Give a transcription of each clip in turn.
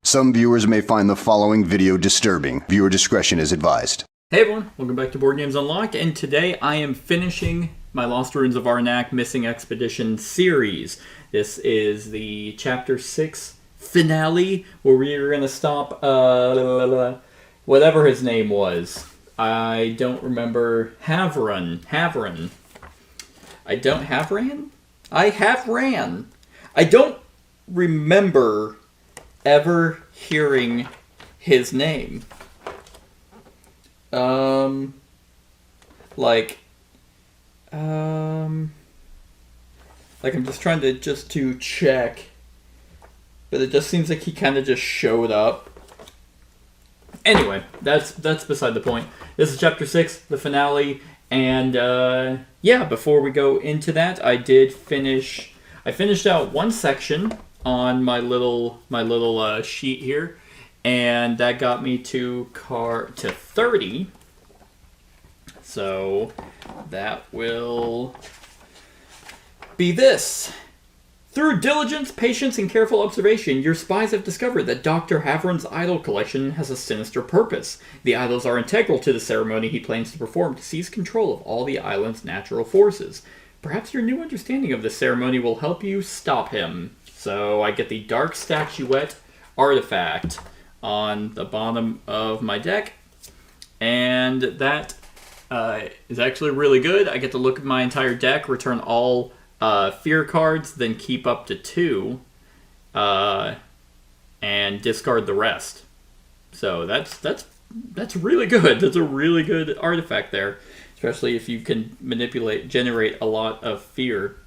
Some viewers may find the following video disturbing. Viewer discretion is advised. Hey everyone, welcome back to Board Games Unlocked, and today I am finishing my Lost Ruins of Arnak Missing Expedition series. This is the Chapter 6 finale, where we're going to stop, whatever his name was. I don't remember. Havran. I don't remember ever hearing his name. I'm just trying to check, but it just seems like he kind of just showed up. Anyway, that's beside the point. This is Chapter 6, the finale, and before we go into that, I finished out one section on my little sheet here, and that got me to 30. So that will be this. Through diligence, patience, and careful observation, your spies have discovered that Dr. Havran's idol collection has a sinister purpose. The idols are integral to the ceremony he plans to perform to seize control of all the island's natural forces. Perhaps your new understanding of the ceremony will help you stop him. So I get the Dark Statuette artifact on the bottom of my deck, and that is actually really good. I get to look at my entire deck, return all fear cards, then keep up to 2, and discard the rest. So that's really good. That's a really good artifact there, especially if you can generate a lot of fear.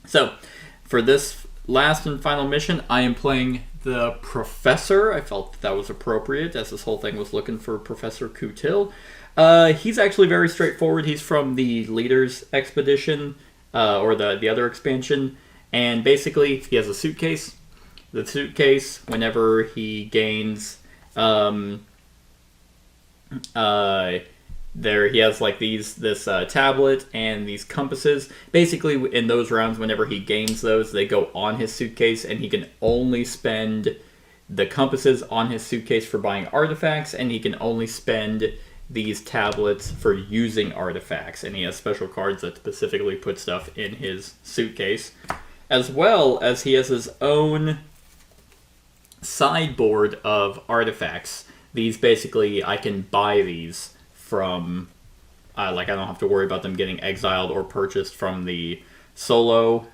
So for this last and final mission, I am playing the Professor. I felt that was appropriate, as this whole thing was looking for Professor Kutil. He's actually very straightforward. He's from the Leader's Expedition, or the other expansion, and basically he has a suitcase. The suitcase, whenever he gains, he has like this tablet and these compasses. Basically, in those rounds, whenever he gains those, they go on his suitcase, and he can only spend the compasses on his suitcase for buying artifacts, and he can only spend these tablets for using artifacts. And he has special cards that specifically put stuff in his suitcase, as well as he has his own sideboard of artifacts. These basically, I can buy these from, I don't have to worry about them getting exiled or purchased from the solo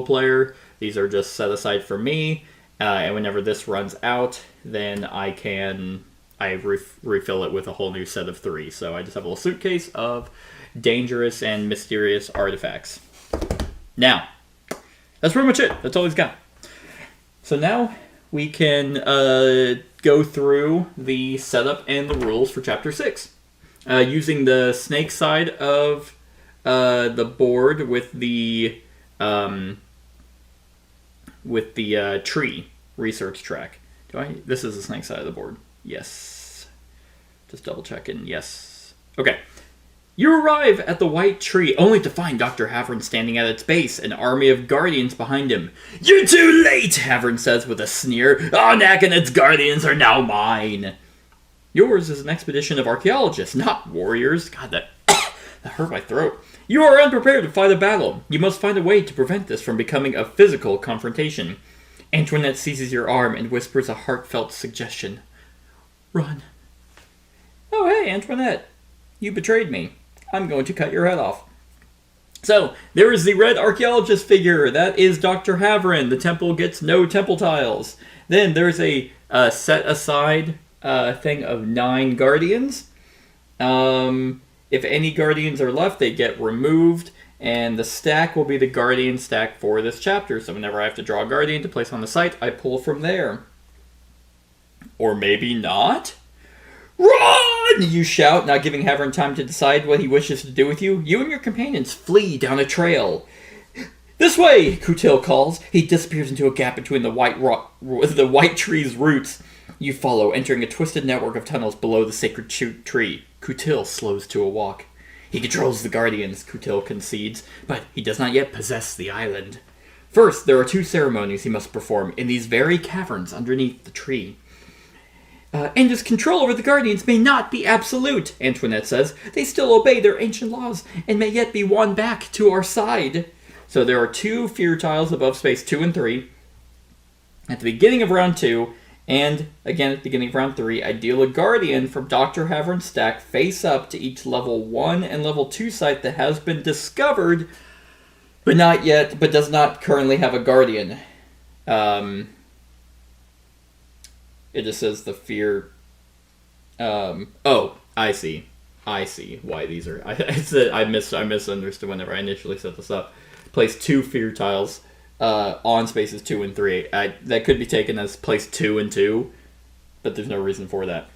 player. These are just set aside for me, and whenever this runs out, then I refill it with a whole new set of 3. So I just have a little suitcase of dangerous and mysterious artifacts. Now, that's pretty much it. That's all he's got. So now we can go through the setup and the rules for Chapter 6. Using the snake side of the board with the tree research track. This is the snake side of the board. Yes. Just double checking. Yes. Okay. You arrive at the White Tree, only to find Dr. Havran standing at its base, an army of guardians behind him. "You're too late," Havran says with a sneer. "Arnak and its guardians are now mine." Yours is an expedition of archaeologists, not warriors. God, that hurt my throat. You are unprepared to fight a battle. You must find a way to prevent this from becoming a physical confrontation. Antoinette seizes your arm and whispers a heartfelt suggestion. "Run." "Oh, hey, Antoinette. You betrayed me. I'm going to cut your head off." So, there is the red archaeologist figure. That is Dr. Havran. The temple gets no temple tiles. Then there's a set-aside thing of 9 guardians. If any guardians are left, they get removed. And the stack will be the guardian stack for this chapter. So whenever I have to draw a guardian to place on the site, I pull from there. Or maybe not. "Run!" you shout, not giving Havran time to decide what he wishes to do with you. You and your companions flee down a trail. "This way!" Kutil calls. He disappears into a gap between the white tree's roots. You follow, entering a twisted network of tunnels below the sacred tree. Kutil slows to a walk. He controls the guardians, Kutil concedes, but he does not yet possess the island. First, there are 2 ceremonies he must perform in these very caverns underneath the tree. And his control over the Guardians may not be absolute, Antoinette says. They still obey their ancient laws and may yet be won back to our side. So there are 2 fear tiles above space 2 and 3. At the beginning of round 2, and again at the beginning of round 3, I deal a Guardian from Dr. Havern's stack face up to each level 1 and level 2 site that has been discovered, but does not currently have a Guardian. It just says the fear. Oh, I see why these are. I misunderstood whenever I initially set this up. Place 2 fear tiles on spaces 2 and 3. That could be taken as place 2 and 2, but there's no reason for that.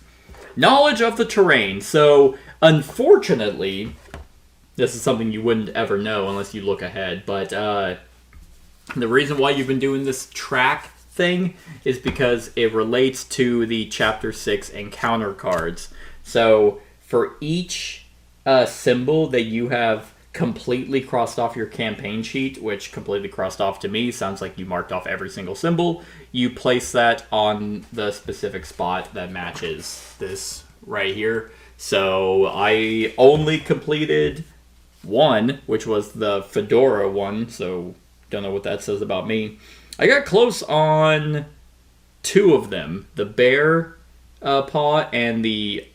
Knowledge of the terrain. So, unfortunately, this is something you wouldn't ever know unless you look ahead. But the reason why you've been doing this track thing is because it relates to the Chapter 6 encounter cards. So for each symbol that you have completely crossed off your campaign sheet, which completely crossed off to me sounds like you marked off every single symbol, you place that on the specific spot that matches this right here. So I only completed 1, which was the fedora one, so don't know what that says about me. I got close on 2 of them, the bear paw and the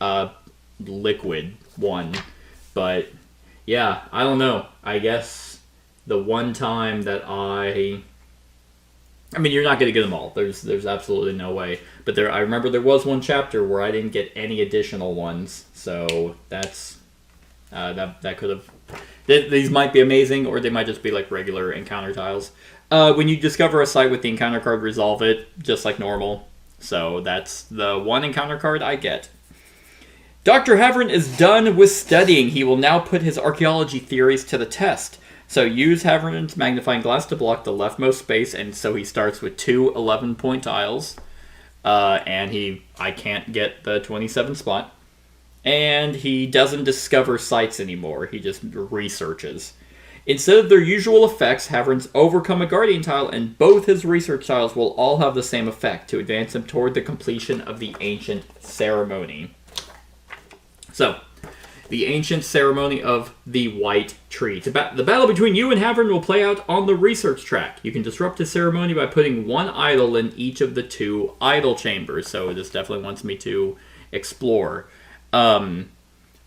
liquid one. But yeah, I don't know. I guess the one time that I mean, you're not going to get them all. There's absolutely no way. But I remember there was one chapter where I didn't get any additional ones. So that's that could have. These might be amazing, or they might just be like regular encounter tiles. When you discover a site with the encounter card, resolve it, just like normal. So that's the 1 encounter card I get. Dr. Havern is done with studying. He will now put his archaeology theories to the test. So use Havern's magnifying glass to block the leftmost space, and so he starts with 2 11-point tiles. And I can't get the 27 spot. And he doesn't discover sites anymore. He just researches. Instead of their usual effects, Havern's overcome a Guardian tile, and both his research tiles will all have the same effect to advance him toward the completion of the ancient ceremony. So, the ancient ceremony of the White Tree. The battle between you and Havern will play out on the research track. You can disrupt the ceremony by putting 1 idol in each of the 2 idol chambers, so this definitely wants me to explore.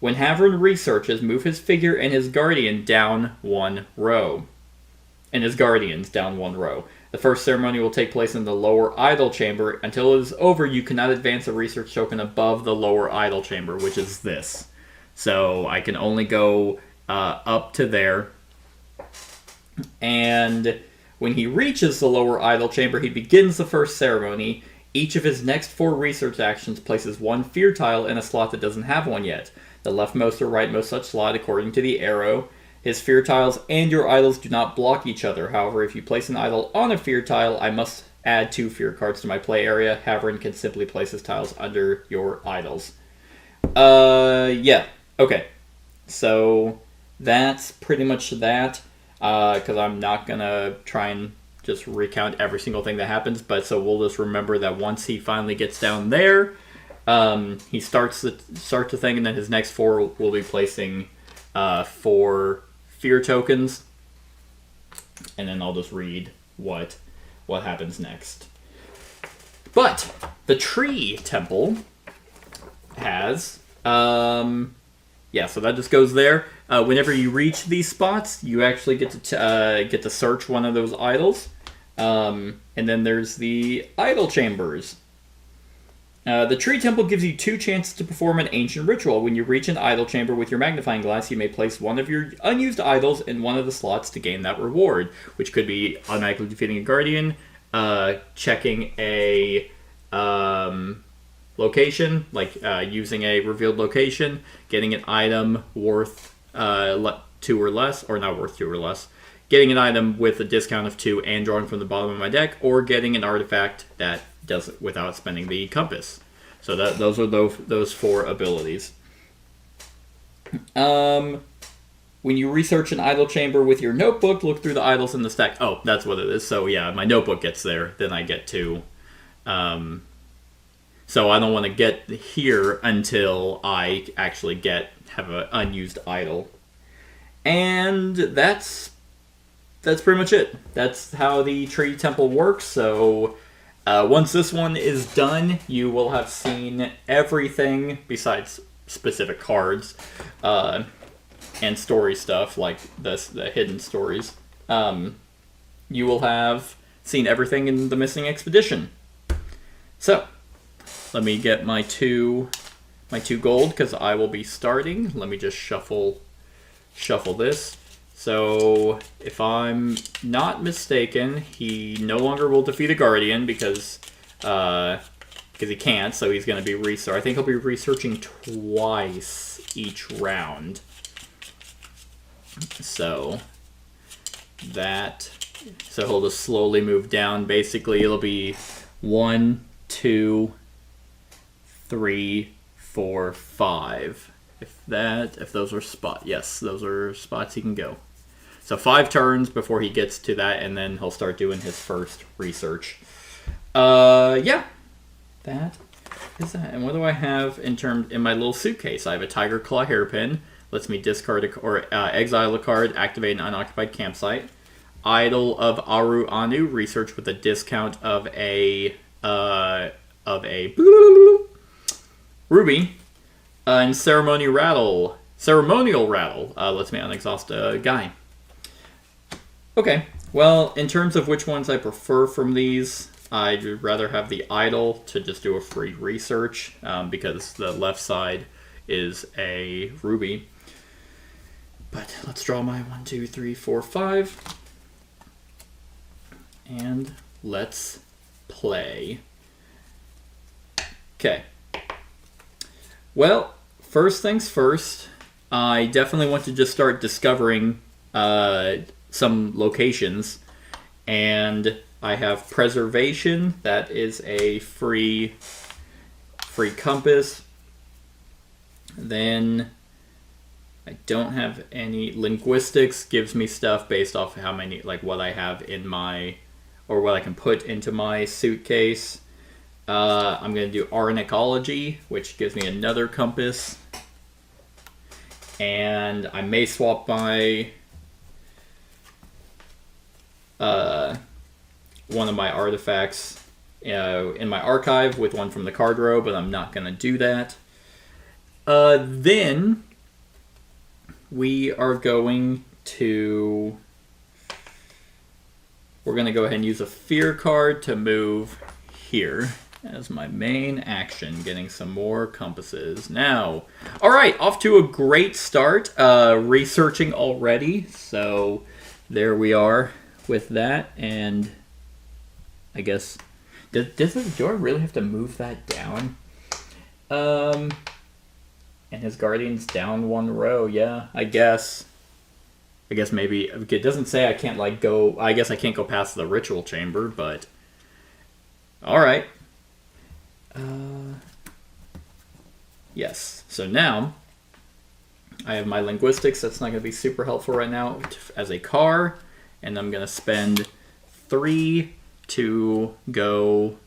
When Havern researches, move his figure and his guardian down 1 row. And his guardians down 1 row. The first ceremony will take place in the lower idol chamber. Until it is over, you cannot advance a research token above the lower idol chamber, which is this. So I can only go up to there. And when he reaches the lower idol chamber, he begins the first ceremony. Each of his next 4 research actions places 1 fear tile in a slot that doesn't have one yet. The leftmost or rightmost such slot according to the arrow. His fear tiles and your idols do not block each other. However, if you place an idol on a fear tile, I must add 2 fear cards to my play area. Havern can simply place his tiles under your idols. Yeah. Okay. So that's pretty much that. Because I'm not going to try and just recount every single thing that happens. But so we'll just remember that once he finally gets down there, he starts the thing, and then his next 4 will be placing 4 fear tokens, and then I'll just read what happens next. But the tree temple has so that just goes there. Whenever you reach these spots, you actually get to search one of those idols, and then there's the idol chambers. The tree temple gives you 2 chances to perform an ancient ritual. When you reach an idol chamber with your magnifying glass, you may place one of your unused idols in one of the slots to gain that reward, which could be automatically defeating a guardian, checking a location, like using a revealed location, getting an item worth 2 or less, or not worth 2 or less, getting an item with a discount of 2 and drawing from the bottom of my deck, or getting an artifact that does it without spending the compass. So those are those 4 abilities. The when you research an idle chamber with your notebook, look through the idols in the stack. Oh, that's what it is. So yeah, my notebook gets there, then I get to. So I don't want to get here until I actually have an unused idol. And that's pretty much it. That's how the tree temple works. So once this one is done, you will have seen everything besides specific cards and story stuff like the hidden stories. You will have seen everything in the missing expedition. So let me get my two gold because I will be starting. Let me just shuffle this. So if I'm not mistaken, he no longer will defeat a guardian because he can't. So he's going to be I think he'll be researching twice each round. So he'll just slowly move down. Basically, it'll be 1, 2, 3, 4, 5. If those are spots, yes, those are spots he can go. So 5 turns before he gets to that, and then he'll start doing his first research. Yeah, that is that. And what do I have in my little suitcase? I have a tiger claw hairpin. Lets me discard or exile a card, activate an unoccupied campsite. Idol of Aru Anu, research with a discount of a ruby. And ceremonial rattle lets me unexhaust a guy. Okay, well, in terms of which ones I prefer from these, I'd rather have the idol to just do a free research because the left side is a ruby. But let's draw my 1, 2, 3, 4, 5. And let's play. Okay. Well, first things first, I definitely want to just start discovering some locations. And I have preservation. That is a free compass. Then I don't have any. Linguistics gives me stuff based off how many, like what I have in my, or what I can put into my suitcase. I'm going to do Arnacology, which gives me another compass. And I may swap my one of my artifacts in my archive with one from the card row, but I'm not going to do that. Then we are going to... We're going to go ahead and use a fear card to move here as my main action, getting some more compasses. Now, all right, off to a great start, researching already. So there we are with that, and I guess, do I really have to move that down? And his guardian's down 1 row, yeah, I guess maybe, it doesn't say I can't go, I guess I can't go past the ritual chamber, but alright. Yes, so now I have my linguistics. That's not going to be super helpful right now as a car, and I'm going to spend 3 to go,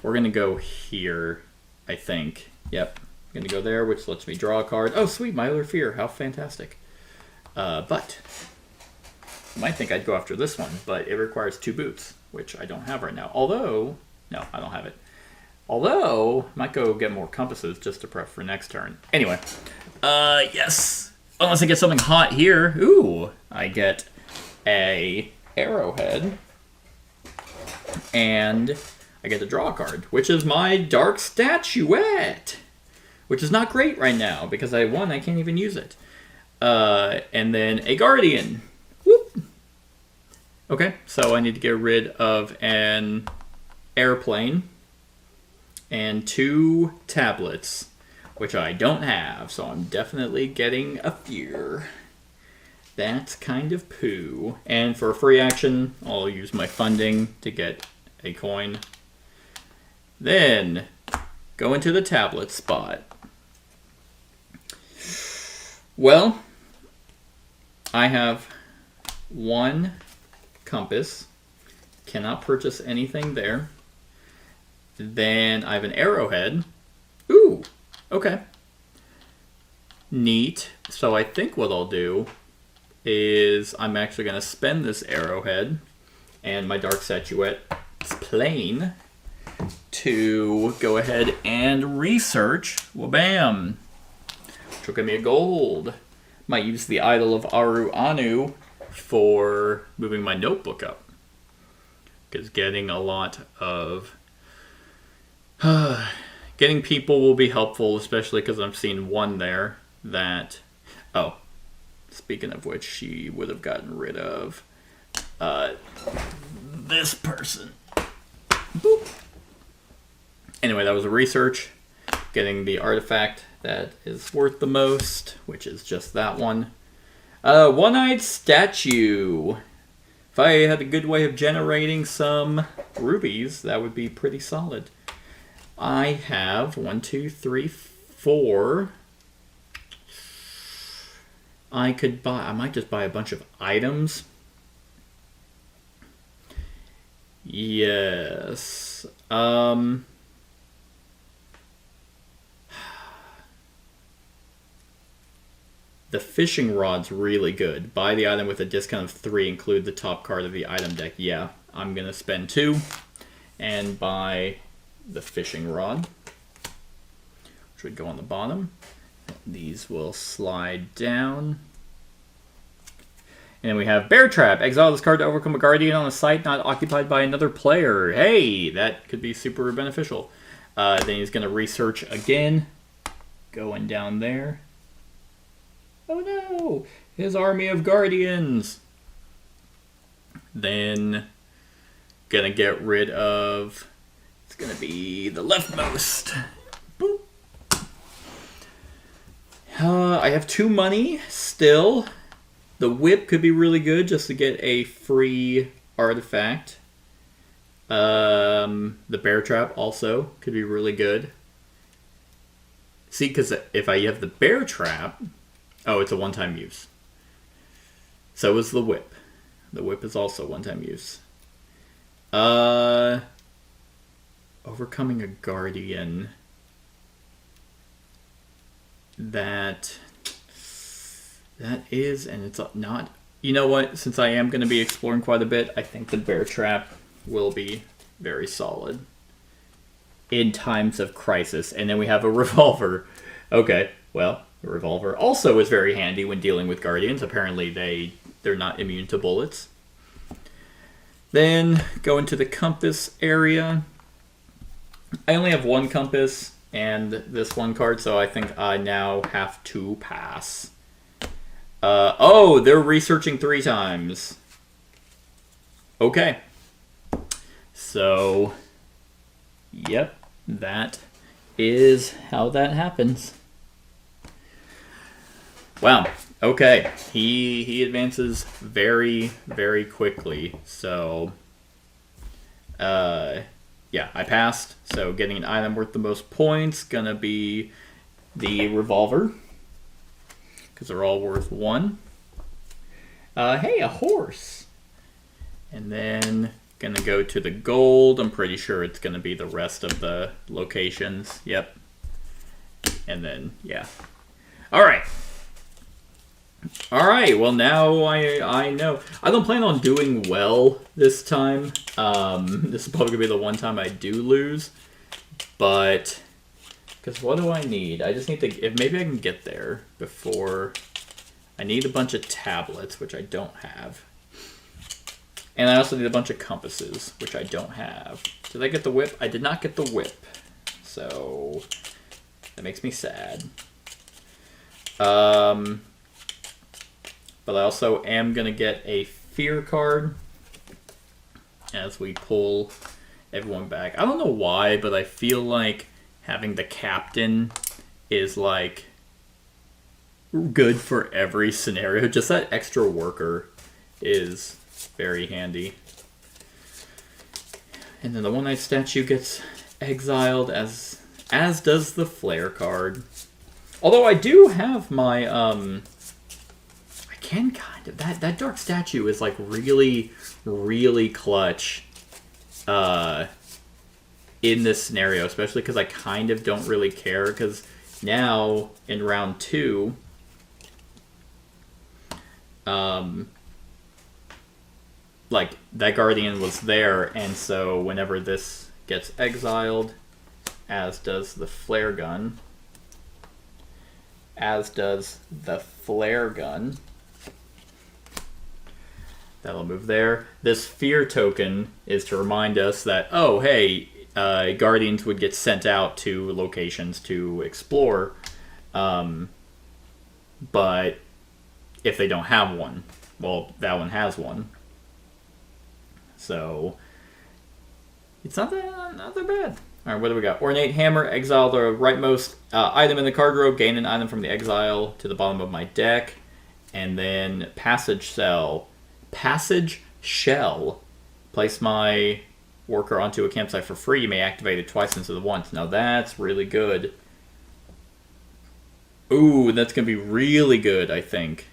we're going to go here, I think. Yep, I'm going to go there, which lets me draw a card. Oh, sweet, my other fear, how fantastic. But you might think I'd go after this one, but it requires 2 boots, which I don't have right now. Although, no, I don't have it. Although, might go get more compasses just to prep for next turn. Anyway, yes. Unless I get something hot here. Ooh, I get a arrowhead. And I get to draw a card, which is my dark statuette. Which is not great right now, because I can't even use it. And then a guardian. Whoop. Okay, so I need to get rid of an airplane and 2 tablets, which I don't have, so I'm definitely getting a fear. That's kind of poo. And for a free action, I'll use my funding to get a coin. Then go into the tablet spot. Well, I have 1 compass. Cannot purchase anything there. Then I have an arrowhead. Ooh, okay. Neat. So I think what I'll do is I'm actually going to spend this arrowhead and my dark statuette's plane to go ahead and research. Well, bam. Which will give me a gold. Might use the idol of Anu for moving my notebook up. Because getting a lot of... getting people will be helpful, especially because I've seen one there that... Oh, speaking of which, she would have gotten rid of this person. Boop. Anyway, that was a research. Getting the artifact that is worth the most, which is just that one. One-eyed statue. If I had a good way of generating some rubies, that would be pretty solid. I have 1, 2, 3, 4. I might just buy a bunch of items. Yes. The fishing rod's really good. Buy the item with a discount of 3, include the top card of the item deck. Yeah, I'm going to spend 2 and buy the fishing rod, which would go on the bottom. These will slide down. And we have Bear Trap. Exile this card to overcome a guardian on a site not occupied by another player. Hey, that could be super beneficial. Then he's going to research again. Going down there. Oh no! His army of guardians! Then, gonna get rid of... It's gonna be the leftmost. Boop. I have 2 money still. The whip could be really good just to get a free artifact. The bear trap also could be really good. See, because if I have the bear trap... Oh, it's a one-time use. So is the whip. The whip is also one-time use. Overcoming a guardian. That is, and it's not... You know what? Since I am going to be exploring quite a bit, I think the bear trap will be very solid. In times of crisis. And then we have a revolver. Okay, well... The revolver also is very handy when dealing with guardians. Apparently they're not immune to bullets. Then go into the compass area. I only have 1 compass and this 1 card, so I think I now have to pass. Oh, they're researching 3 times. Okay. So, yep, that is how that happens. Wow. Okay. He advances very, very quickly. So, yeah, I passed. So getting an item worth the most points gonna be the revolver, because they're all worth 1. Hey, a horse. And then gonna go to the gold. I'm pretty sure it's gonna be the rest of the locations. Yep. And then yeah. All right. Alright, well now I know. I don't plan on doing well this time. This is probably going to be the one time I do lose. But, because what do I need? I just need to, if maybe I can get there before. I need a bunch of tablets, which I don't have. And I also need a bunch of compasses, which I don't have. Did I get the whip? I did not get the whip. So, that makes me sad. But I also am going to get a fear card as we pull everyone back. I don't know why, but I feel like having the captain is like good for every scenario. Just that extra worker is very handy. And then the one-eyed statue gets exiled, as does the flare card. Although I do have my can kind of. That dark statue is like really, really clutch in this scenario, especially because I kind of don't really care, because now in round 2, like, that Guardian was there, and so whenever this gets exiled, as does the flare gun, that'll move there. This fear token is to remind us that, oh, hey, Guardians would get sent out to locations to explore, but if they don't have one, well, that one has one. So it's not that bad. All right, what do we got? Ornate Hammer, exile the rightmost item in the card row, gain an item from the exile to the bottom of my deck, and then Passage Shell, place my worker onto a campsite for free. You may activate it twice instead of once. Now that's really good. Ooh, that's going to be really good, I think.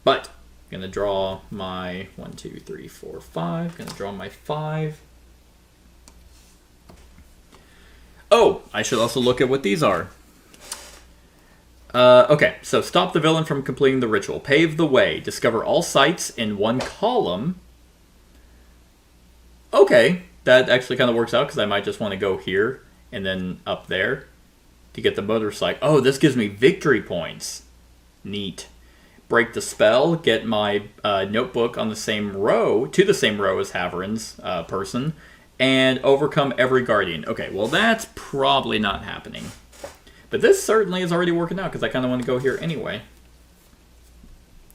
But I'm going to draw my 1, 2, 3, 4, 5. Going to draw my 5. Oh, I should also look at what these are. Okay, so stop the villain from completing the ritual. Pave the way. Discover all sites in one column. Okay, that actually kind of works out, because I might just want to go here and then up there to get the motorcycle. Oh, this gives me victory points. Neat. Break the spell. Get my notebook on the same row, to the same row as Haverin's person, and overcome every Guardian. Okay, well, that's probably not happening. But this certainly is already working out, because I kind of want to go here anyway.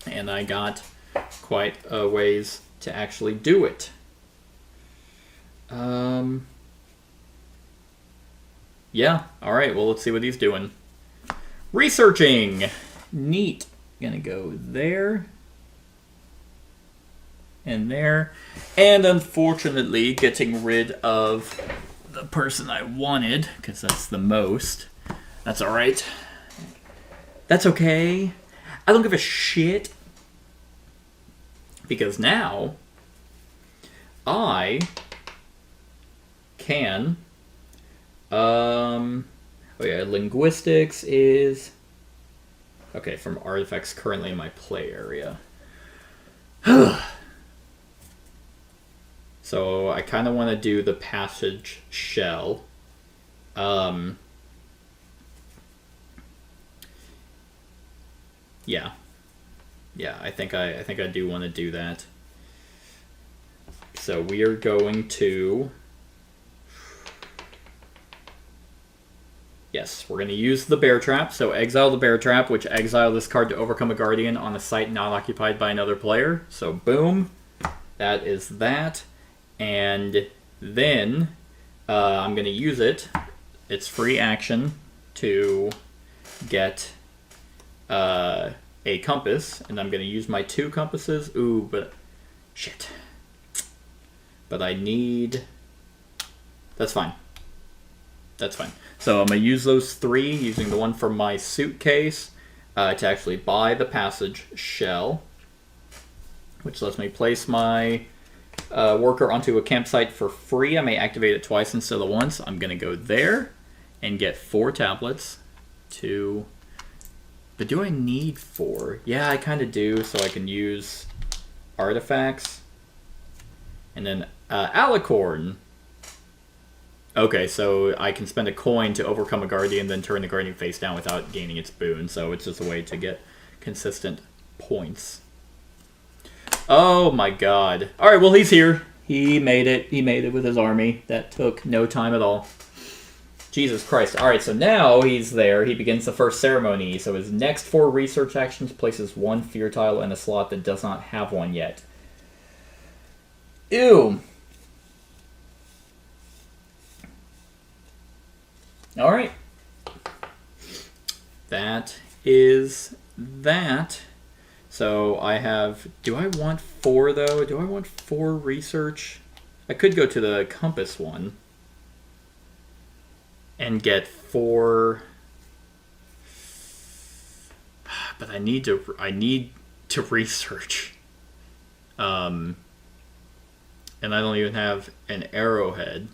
And I got quite a ways to actually do it. Yeah, alright, well, let's see what he's doing. Researching! Neat. Gonna go there. And there. And unfortunately, getting rid of the person I wanted, because that's the most. That's alright. That's okay. I don't give a shit. Because now, I can... oh yeah, linguistics is... Okay, from artifacts currently in my play area. So I kind of want to do the passage shell. Yeah. Yeah, I think I do want to do that. So we are going to... Yes, we're going to use the bear trap. So exile the bear trap, which exile this card to overcome a guardian on a site not occupied by another player. So boom, that is that. And then I'm going to use it. It's free action to get a compass, and I'm going to use my 2 compasses. Ooh, but shit. But I need... That's fine. That's fine. So I'm going to use those 3, using the one from my suitcase to actually buy the passage shell, which lets me place my worker onto a campsite for free. I may activate it twice instead of once. I'm going to go there and get 4 tablets. 2. But do I need 4? Yeah, I kind of do, so I can use artifacts. And then alicorn. Okay, so I can spend a coin to overcome a guardian, then turn the guardian face down without gaining its boon. So it's just a way to get consistent points. Oh my god. Alright, well, he's here. He made it. He made it with his army. That took no time at all. Jesus Christ. Alright, so now he's there. He begins the first ceremony. So his next 4 research actions places 1 fear tile in a slot that does not have one yet. Ew. Alright. That is that. So I have... Do I want 4, though? Do I want 4 research? I could go to the compass one and get 4... But I need to research. And I don't even have an arrowhead.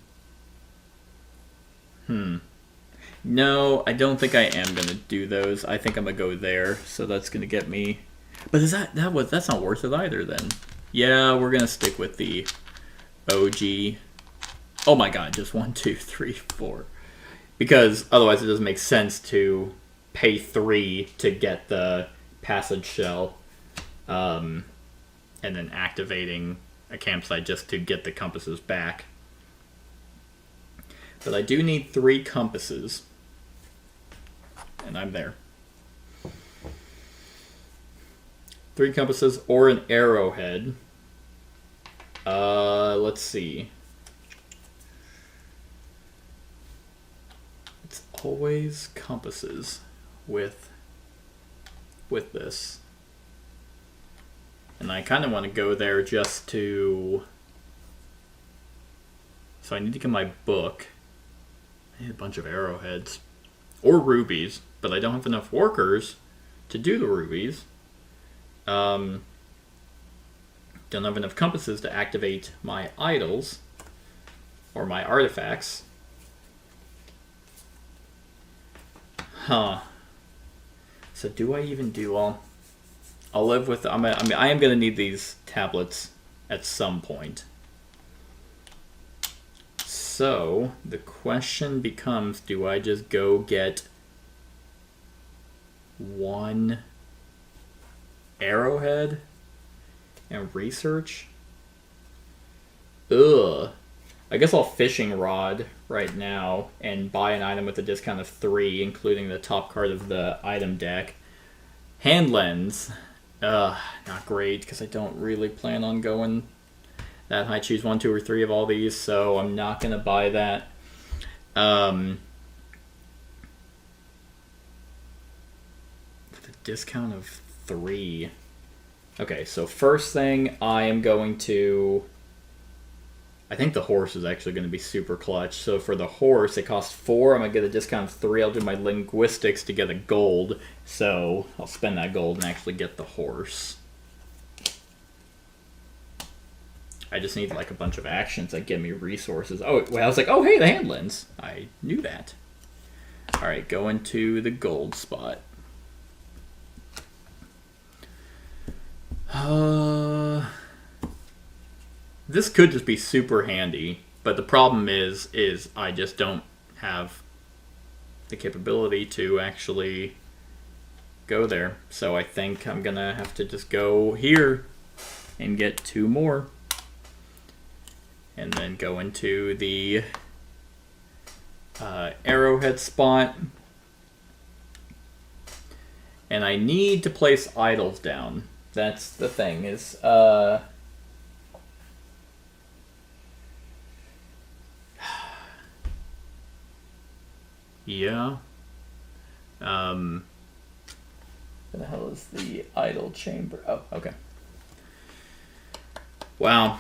No, I don't think I am gonna do those. I think I'm gonna go there. So that's gonna get me. But that's not worth it either then. Yeah, we're gonna stick with the OG. Oh my god, just 1, 2, 3, 4. Because otherwise it doesn't make sense to pay 3 to get the passage shell, and then activating a campsite just to get the compasses back. But I do need 3 compasses. And I'm there. 3 compasses or an arrowhead. Let's see. It's always compasses with this. And I kind of want to go there just to... So I need to get my book. I need a bunch of arrowheads. Or rubies, but I don't have enough workers to do the rubies. Don't have enough compasses to activate my idols or my artifacts. Huh. So do I even do all? I'll live with. I am going to need these tablets at some point. So the question becomes: do I just go get 1 arrowhead and research? Ugh. I guess I'll fishing rod right now and buy an item with a discount of 3, including the top card of the item deck. Hand lens. Not great because I don't really plan on going that high. Choose 1, 2, or 3 of all these, so I'm not gonna buy that. With a discount of 3. Okay, so first thing I am going to... I think the horse is actually going to be super clutch. So for the horse, it costs 4. I'm going to get a discount of 3. I'll do my linguistics to get a gold. So I'll spend that gold and actually get the horse. I just need like a bunch of actions that give me resources. Oh, well, I was like, oh, hey, the hand lens. I knew that. All right, go into the gold spot. This could just be super handy, but the problem is I just don't have the capability to actually go there. So I think I'm gonna have to just go here and get 2 more. And then go into the arrowhead spot. And I need to place idols down. That's the thing, is... yeah. Where the hell is the idol chamber? Oh, okay. Wow.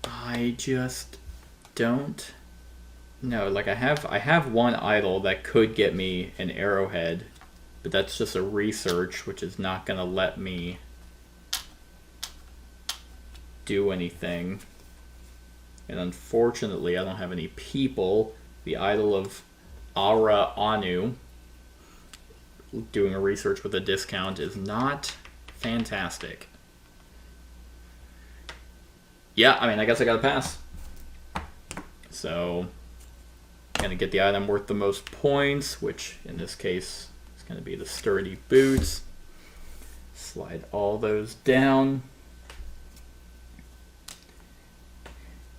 I just don't know. Like I have 1 idol that could get me an arrowhead, but that's just a research, which is not gonna let me do anything. And unfortunately, I don't have any people. The idol of awry, doing a research with a discount is not fantastic. Yeah, I mean, I guess I gotta pass. So, gonna get the item worth the most points, which in this case is gonna be the sturdy boots. Slide all those down.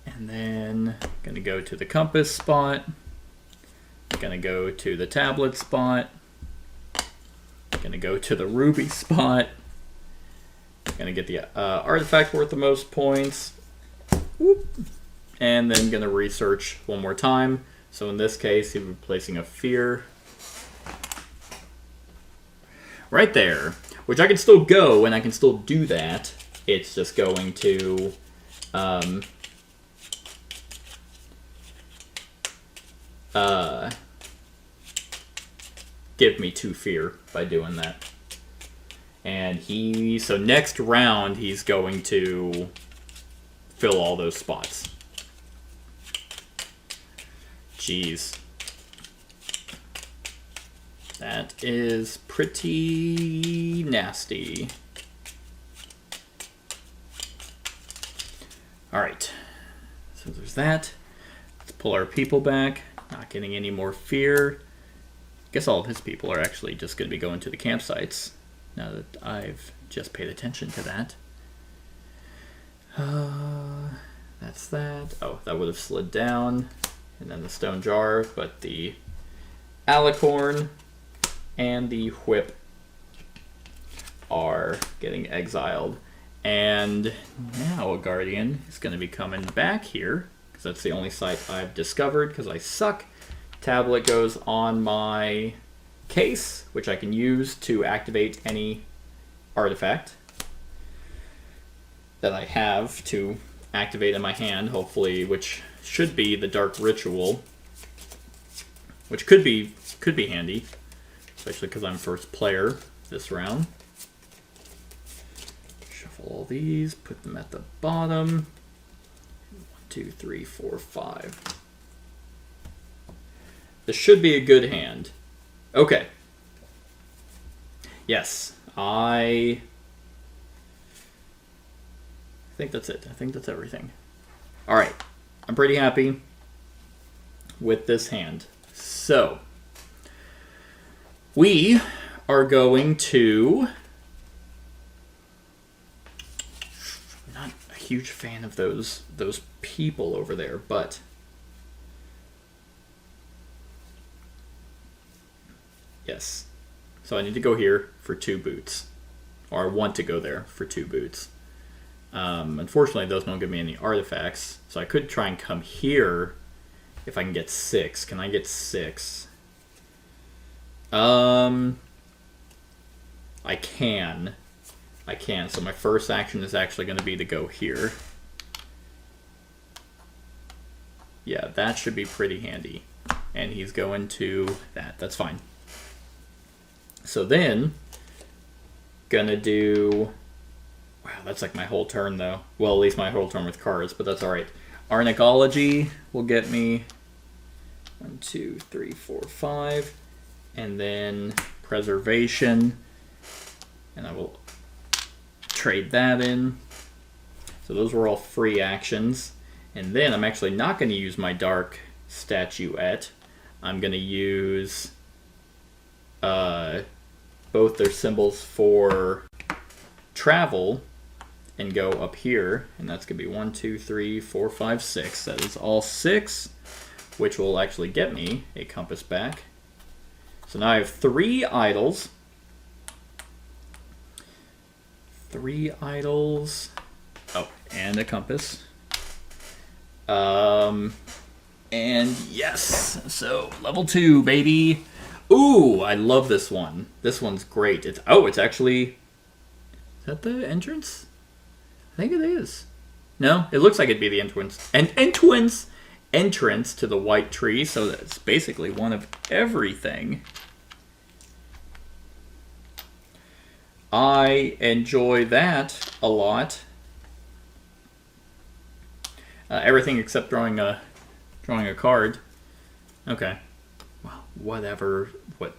And then, gonna go to the compass spot. Gonna go to the tablet spot. Gonna go to the ruby spot. Gonna get the artifact worth the most points. Whoop. And then gonna research 1 more time. So in this case, he'll be placing a fear right there, which I can still go and I can still do that. It's just going to give me 2 fear by doing that. And so next round, he's going to fill all those spots. Jeez. That is pretty nasty. Alright. So there's that. Let's pull our people back. Not getting any more fear. I guess all of his people are actually just going to be going to the campsites, now that I've just paid attention to that. That's that. Oh, that would have slid down. And then the stone jar, but the alicorn and the whip are getting exiled. And now a guardian is going to be coming back here, because that's the only site I've discovered, because I suck. Tablet goes on my case, which I can use to activate any artifact that I have to activate in my hand, hopefully, which should be the Dark Ritual, which could be handy, especially because I'm first player this round. Shuffle all these, put them at the bottom. 1, 2, 3, 4, 5. This should be a good hand. Okay. Yes, I think that's it. I think that's everything. All right. I'm pretty happy with this hand. So, we are going to... I'm not a huge fan of those people over there, but... Yes. So I need to go here for 2 boots. Or I want to go there for 2 boots. Unfortunately, those don't give me any artifacts. So I could try and come here if I can get 6. Can I get 6? I can. So my first action is actually going to be to go here. Yeah, that should be pretty handy. And he's going to that. That's fine. So then, gonna do... Wow, that's like my whole turn, though. Well, at least my whole turn with cards, but that's alright. Arnacology will get me 1, 2, 3, 4, 5. And then Preservation. And I will trade that in. So those were all free actions. And then I'm actually not going to use my Dark Statuette. I'm going to use both their symbols for travel and go up here, and that's going to be 1, 2, 3, 4, 5, 6. That is all 6, which will actually get me a compass back. So now I have 3 idols. 3 idols. Oh, and a compass. And yes, so level 2, baby. Ooh, I love this one. This one's great. It's actually... Is that the entrance? I think it is. No, it looks like it'd be the entrance. Entrance to the white tree, so that's basically one of everything. I enjoy that a lot. Everything except drawing a card. Okay. Well, whatever. What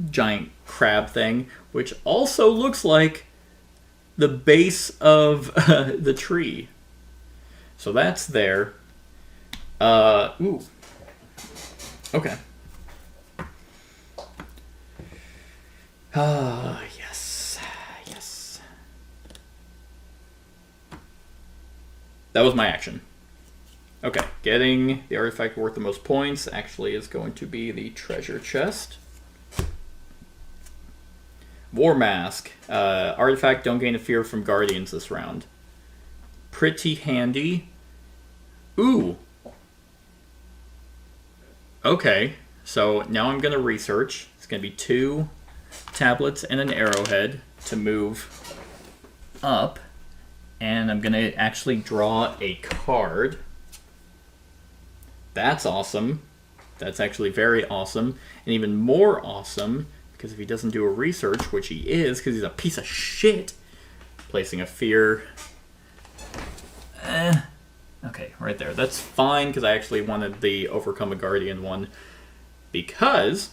giant crab thing, which also looks like the base of the tree. So that's there. Ooh. Okay. Yes. Yes. That was my action. Okay, getting the artifact worth the most points actually is going to be the treasure chest. War Mask. Artifact, don't gain a fear from guardians this round. Pretty handy. Ooh. Okay, so now I'm going to research. It's going to be 2 tablets and an arrowhead to move up. And I'm going to actually draw a card. That's awesome. That's actually very awesome. And even more awesome, because if he doesn't do a research, which he is, because he's a piece of shit, placing a fear. Okay, right there. That's fine, because I actually wanted the Overcome a Guardian one, because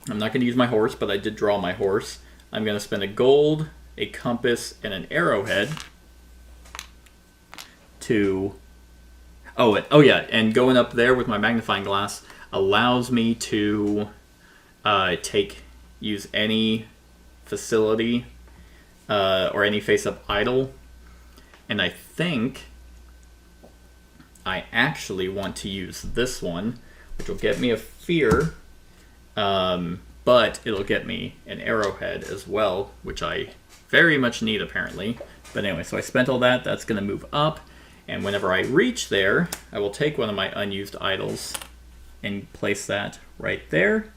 I'm not going to use my horse, but I did draw my horse. I'm going to spend a gold, a compass, and an arrowhead to... Oh yeah, and going up there with my magnifying glass allows me to use any facility or any face-up idol. And I think I actually want to use this one, which will get me a fear, but it'll get me an arrowhead as well, which I very much need apparently. But anyway, so I spent all that. That's going to move up. And whenever I reach there, I will take one of my unused idols and place that right there.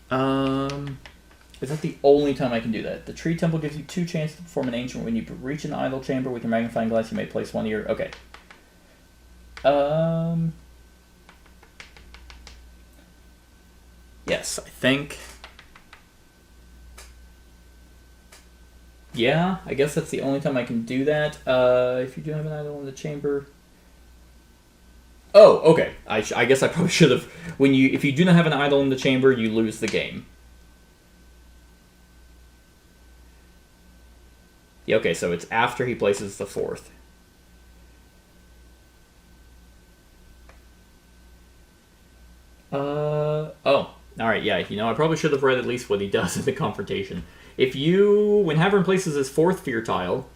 Is that the only time I can do that? The tree temple gives you 2 chances to perform an ancient. When you reach an idol chamber with your magnifying glass, you may place one of your... Okay. Yes, I think... Yeah, I guess that's the only time I can do that. If you do have an idol in the chamber... Oh, okay. I guess I probably should have... If you do not have an idol in the chamber, you lose the game. Yeah, okay, so it's after he places the 4th. Oh, alright, yeah, I probably should have read at least what he does in the confrontation. When Havern places his 4th fear tile,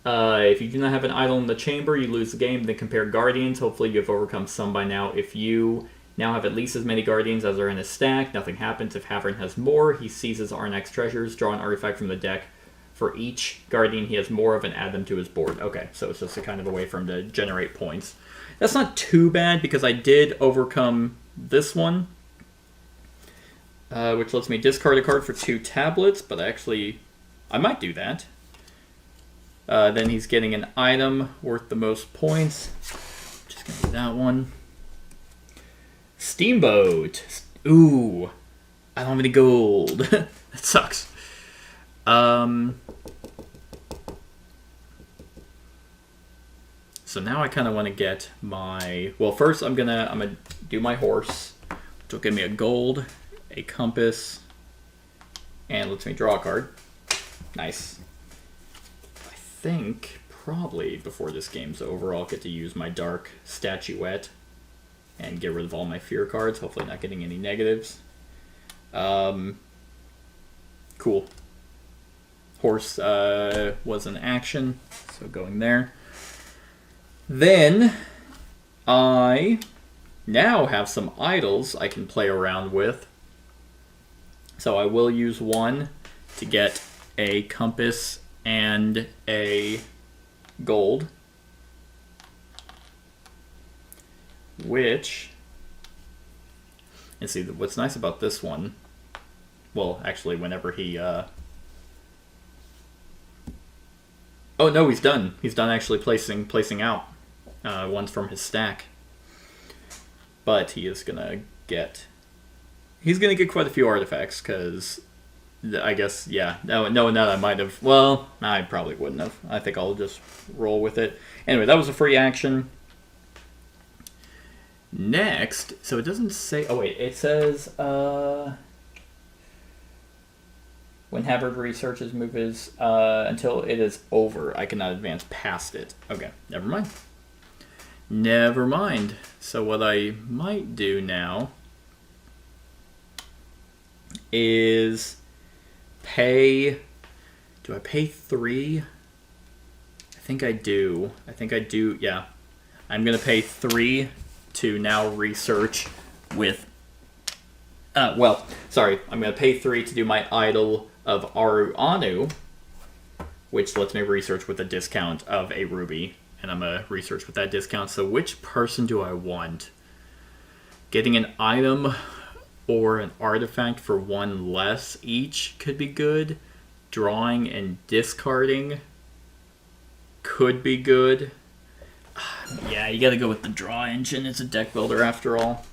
if you do not have an idol in the chamber, you lose the game. Then compare Guardians. Hopefully you have overcome some by now. If you now have at least as many Guardians as are in his stack, nothing happens. If Havern has more, he seizes Arnak's treasures, draw an artifact from the deck. For each Guardian he has more of and add them to his board. Okay, so it's just a kind of a way for him to generate points. That's not too bad because I did overcome this one, which lets me discard a card for 2 tablets, but I might do that. Then he's getting an item worth the most points. Just going to do that one. Steamboat. Ooh, I don't have any gold. That sucks. So now I kind of want to get my... Well, first I'm gonna do my horse, which will give me a gold, a compass, and lets me draw a card. Nice. I think probably before this game's over, I'll get to use my dark statuette and get rid of all my fear cards. Hopefully not getting any negatives. Cool. Horse was an action, so going there. Then I now have some idols I can play around with. So I will use one to get a compass and a gold. Which, and see, what's nice about this one, well, actually, whenever he, oh no, he's done. He's done actually placing out ones from his stack. But he is gonna get, he's gonna get quite a few artifacts because, I guess, yeah. Knowing that, I might have. Well, I probably wouldn't have. I think I'll just roll with it. Anyway, that was a free action. Next, so it doesn't say. Oh wait, it says when Havard researches move is until it is over, I cannot advance past it. Okay, never mind. Never mind. So what I might do now is pay. Do I pay 3? I think I do. Yeah. I'm going to pay 3 to now research with... I'm going to pay 3 to do my idol of Aru, which lets me research with a discount of a ruby. And I'm going to research with that discount. So which person do I want? Getting an item or an artifact for 1 less each could be good. Drawing and discarding could be good. Yeah, you gotta go with the draw engine. It's a deck builder after all.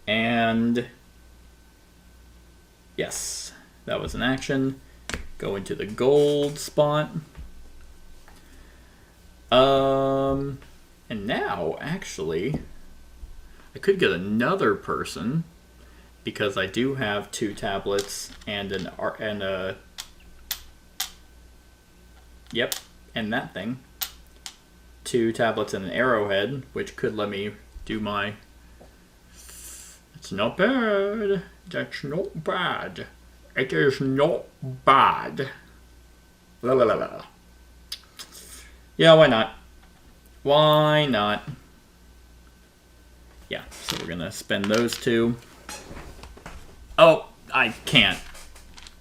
And yes, that was an action. Go into the gold spot. And now, actually, I could get another person because I do have 2 tablets and and that thing. 2 tablets and an arrowhead, which could let me do my... It's not bad. That's not bad. It is not bad. La la la la. Yeah, why not? Why not? Yeah, so we're gonna spend those 2. Oh, I can't.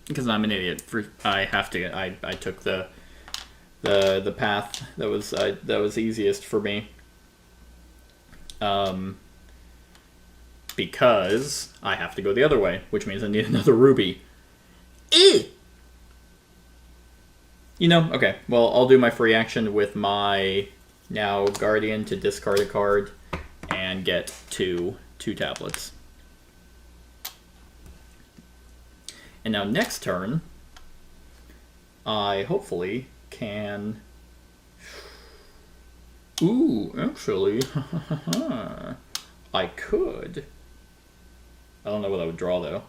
Because I'm an idiot. I have to. I took the path that was easiest for me. Because I have to go the other way, which means I need another ruby. Okay. Well, I'll do my free action with my now guardian to discard a card and get 2 tablets. And now next turn, I hopefully can... Ooh, actually, I could. I don't know what I would draw, though.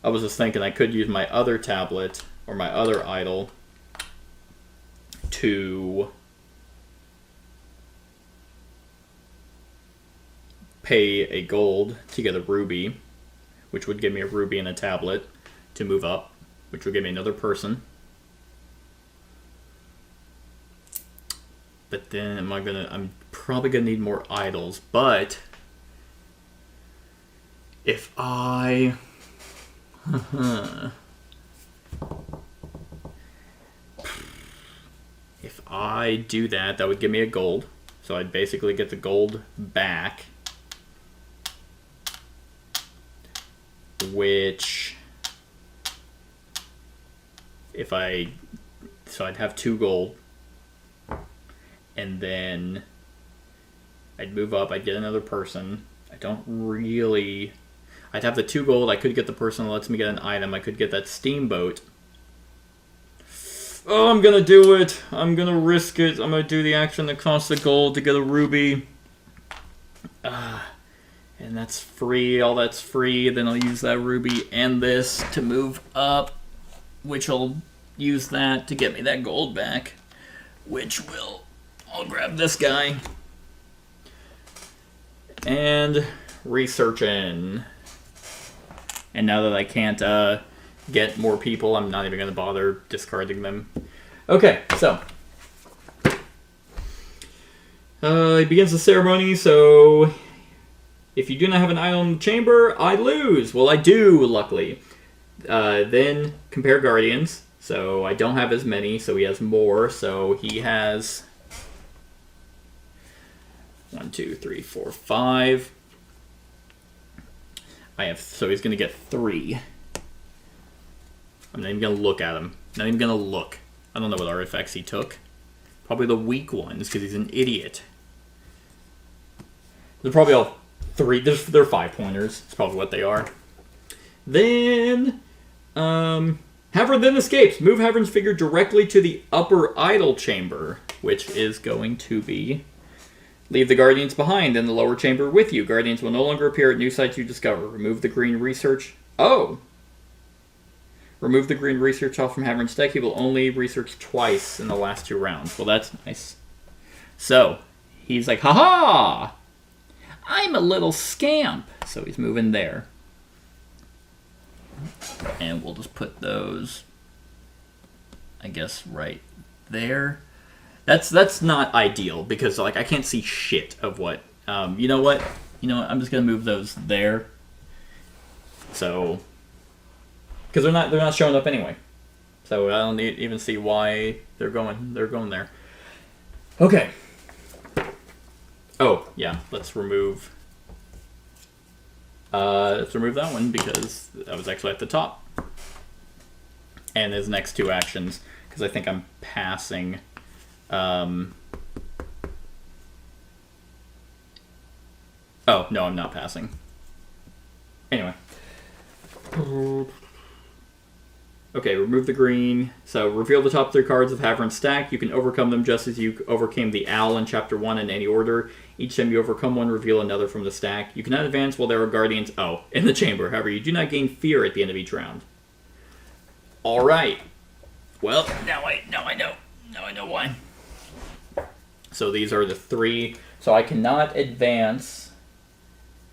I was just thinking I could use my other tablet or my other idol to pay a gold to get a ruby, which would give me a ruby and a tablet to move up, which would give me another person. But then I'm probably gonna need more idols, but if I if I do that, that would give me a gold. So I'd basically get the gold back, which so I'd have 2 gold, and then I'd move up, I'd get another person. I'd have the 2 gold, I could get the person that lets me get an item, I could get that steamboat. Oh, I'm gonna do it! I'm gonna risk it, I'm gonna do the action that costs the gold to get a ruby. And that's free, all that's free, then I'll use that ruby and this to move up, which will use that to get me that gold back, I'll grab this guy. And researching. And now that I can't get more people, I'm not even going to bother discarding them. Okay, so. It begins the ceremony, so if you do not have an idol in the chamber, I lose. Well, I do, luckily. Then compare guardians. So I don't have as many, so he has more. So he has 1, 2, 3, 4, 5. So he's gonna get 3. I'm not even gonna look at him. Not even gonna look. I don't know what artifacts he took. Probably the weak ones, because he's an idiot. They're probably all 3. They're 5-pointers. That's probably what they are. Then, Havern then escapes. Move Havern's figure directly to the upper idol chamber, which is going to be... Leave the Guardians behind in the lower chamber with you. Guardians will no longer appear at new sites you discover. Remove the green research... Oh! Remove the green research off from Havern's deck. He will only research twice in the last 2 rounds. Well, that's nice. So, he's like, ha-ha! I'm a little scamp. So he's moving there. And we'll just put those, I guess, right there. That's not ideal because like I can't see shit of what. You know what? I'm just gonna move those there. So, because they're not showing up anyway. So I don't even see why they're going there. Okay. Oh yeah, let's remove that one because that was actually at the top. And his next 2 actions, because I think I'm passing. Oh, no, I'm not passing. Anyway. Okay, remove the green. So, reveal the top 3 cards of Havern's stack. You can overcome them just as you overcame the owl in Chapter 1 in any order. Each time you overcome one, reveal another from the stack. You cannot advance while there are guardians, in the chamber. However, you do not gain fear at the end of each round. Alright. Well, now I know. Now I know why. So these are the 3. So I cannot advance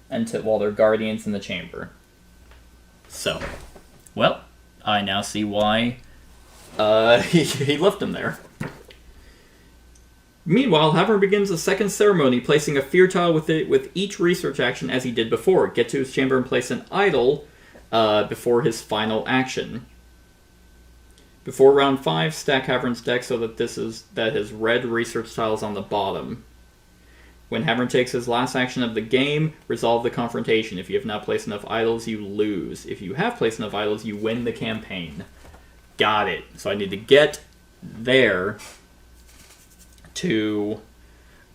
until while there are guardians in the chamber. So, well, I now see why he left him there. Meanwhile, Havern begins a second ceremony, placing a fear tile with each research action as he did before. Get to his chamber and place an idol before his final action. Before round 5, stack Havern's deck so that his red research tile is on the bottom. When Havern takes his last action of the game, resolve the confrontation. If you have not placed enough idols, you lose. If you have placed enough idols, you win the campaign. Got it. So I need to get there to...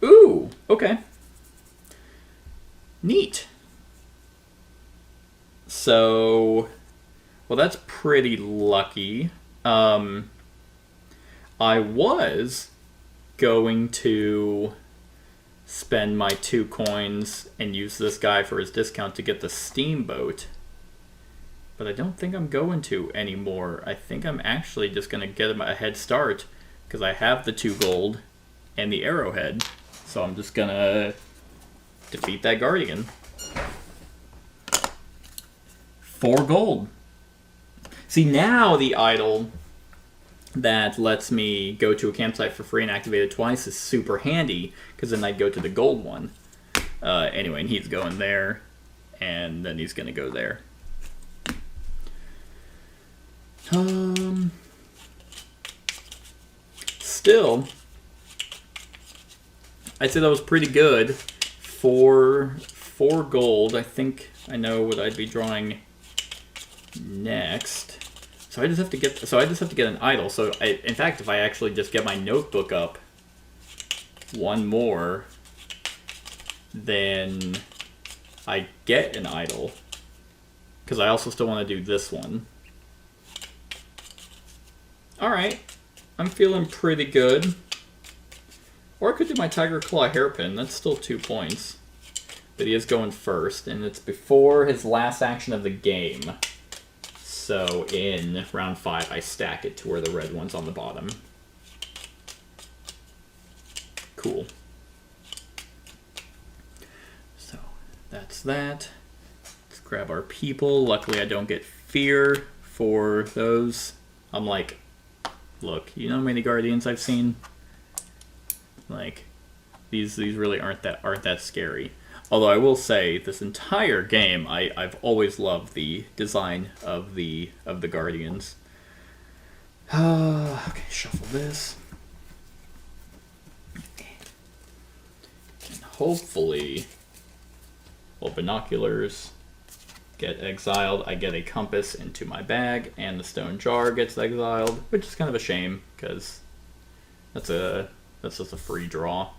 Ooh, okay. Neat. So, well, that's pretty lucky. I was going to spend my 2 coins and use this guy for his discount to get the steamboat. But I don't think I'm going to anymore. I think I'm actually just going to get him a head start because I have the 2 gold and the arrowhead. So I'm just going to defeat that guardian. 4 gold. See, now the idol that lets me go to a campsite for free and activate it twice is super handy, because then I'd go to the gold one. Anyway, and he's going there, and then he's going to go there. Still, I'd say that was pretty good for 4 gold. I think I know what I'd be drawing next. So I just have to get an idol. So in fact, if I actually just get my notebook up one more, then I get an idol. Because I also still want to do this one. Alright. I'm feeling pretty good. Or I could do my Tiger Claw hairpin. That's still 2 points. But he is going first, and it's before his last action of the game. So in round 5, I stack it to where the red one's on the bottom. Cool. So that's that. Let's grab our people. Luckily, I don't get fear for those. I'm like, look, you know how many guardians I've seen? Like, these really aren't that scary. Although I will say, this entire game, I've always loved the design of the guardians. Okay, shuffle this. And hopefully, well, binoculars get exiled. I get a compass into my bag, and the stone jar gets exiled, which is kind of a shame, because that's just a free draw.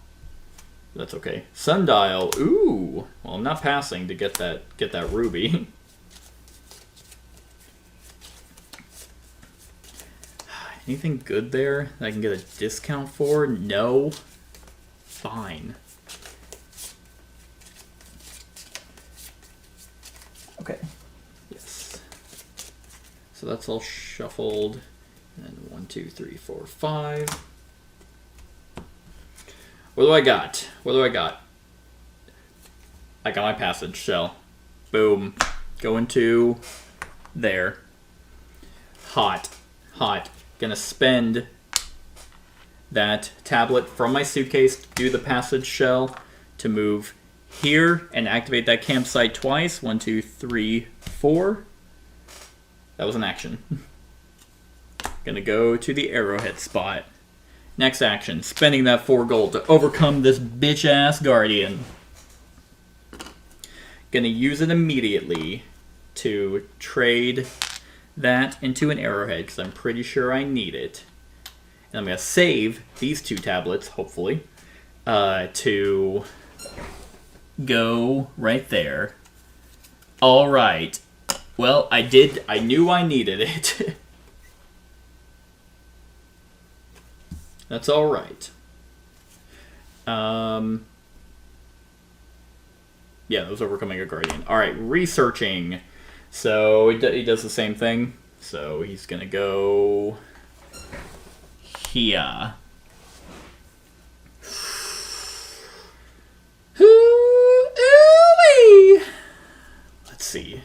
That's okay. Sundial. Ooh. Well, I'm not passing to get that ruby. Anything good there that I can get a discount for? No. Fine. Okay. Yes. So that's all shuffled. And 1, 2, 3, 4, 5. What do I got? What do I got? I got my passage shell. Boom. Going to there. Hot. Hot. Gonna spend that tablet from my suitcase, do the passage shell to move here and activate that campsite twice. 1, 2, 3, 4. That was an action. Gonna go to the arrowhead spot. Next action, spending that 4 gold to overcome this bitch-ass guardian. Gonna use it immediately to trade that into an arrowhead, because I'm pretty sure I need it. And I'm gonna save these 2 tablets, hopefully, to go right there. All right. Well, I knew I needed it. That's all right. Yeah, that was overcoming a guardian. All right, researching. So he does the same thing. So he's gonna go here. Let's see.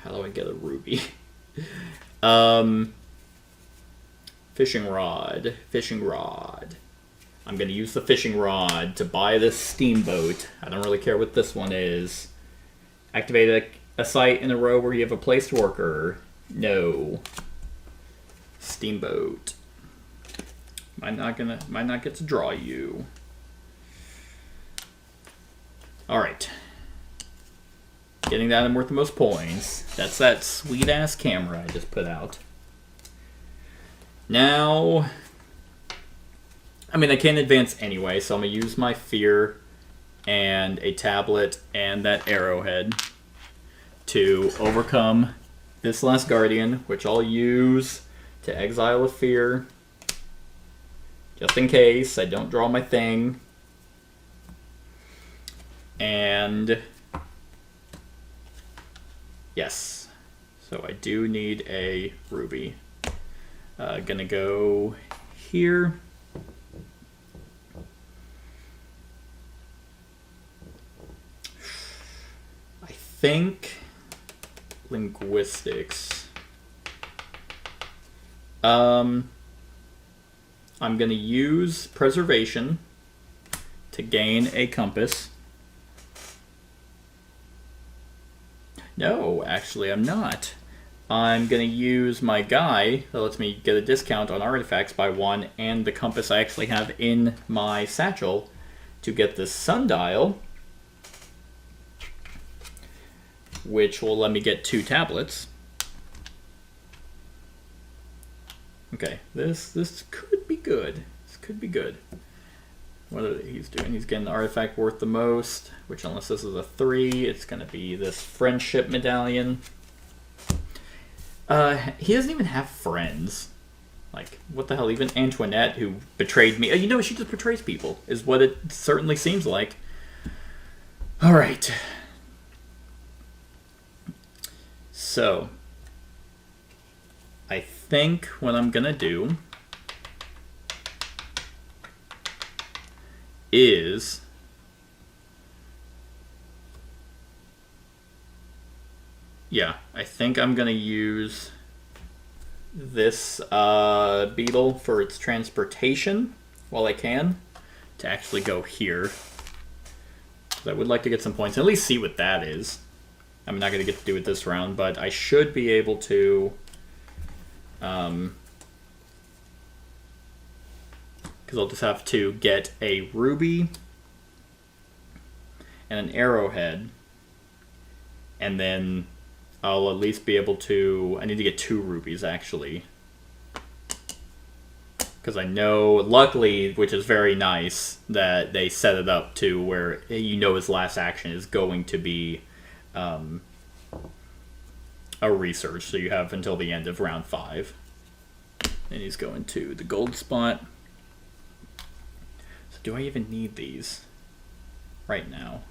How do I get a ruby? Fishing rod. Fishing rod. I'm going to use the fishing rod to buy this steamboat. I don't really care what this one is. Activate a site in a row where you have a placed worker. No. Steamboat. Might not get to draw you. Alright. Getting that I'm worth the most points. That's that sweet ass camera I just put out. Now, I mean, I can't advance anyway, so I'm going to use my fear and a tablet and that arrowhead to overcome this last guardian, which I'll use to exile a fear, just in case I don't draw my thing. And yes, so I do need a ruby. Gonna go here. I think linguistics. I'm gonna use preservation to gain a compass. No, actually I'm not. I'm going to use my guy that lets me get a discount on artifacts by 1 and the compass I actually have in my satchel to get this sundial, which will let me get 2 tablets. Okay, this could be good. This could be good. What are he's doing? He's getting the artifact worth the most, which unless this is a 3, it's going to be this friendship medallion. He doesn't even have friends. Like, what the hell? Even Antoinette, who betrayed me. You know, she just betrays people, is what it certainly seems like. Alright. So, I think what I'm gonna do is I think I'm gonna use this beetle for its transportation while I can to actually go here. I would like to get some points and at least see what that is. I'm not gonna get to do it this round, but I should be able to because I'll just have to get a ruby and an arrowhead, and then I'll at least be able to... I need to get 2 rubies, actually. Because I know, luckily, which is very nice, that they set it up to where you know his last action is going to be a research. So you have until the end of round 5. And he's going to the gold spot. So do I even need these right now?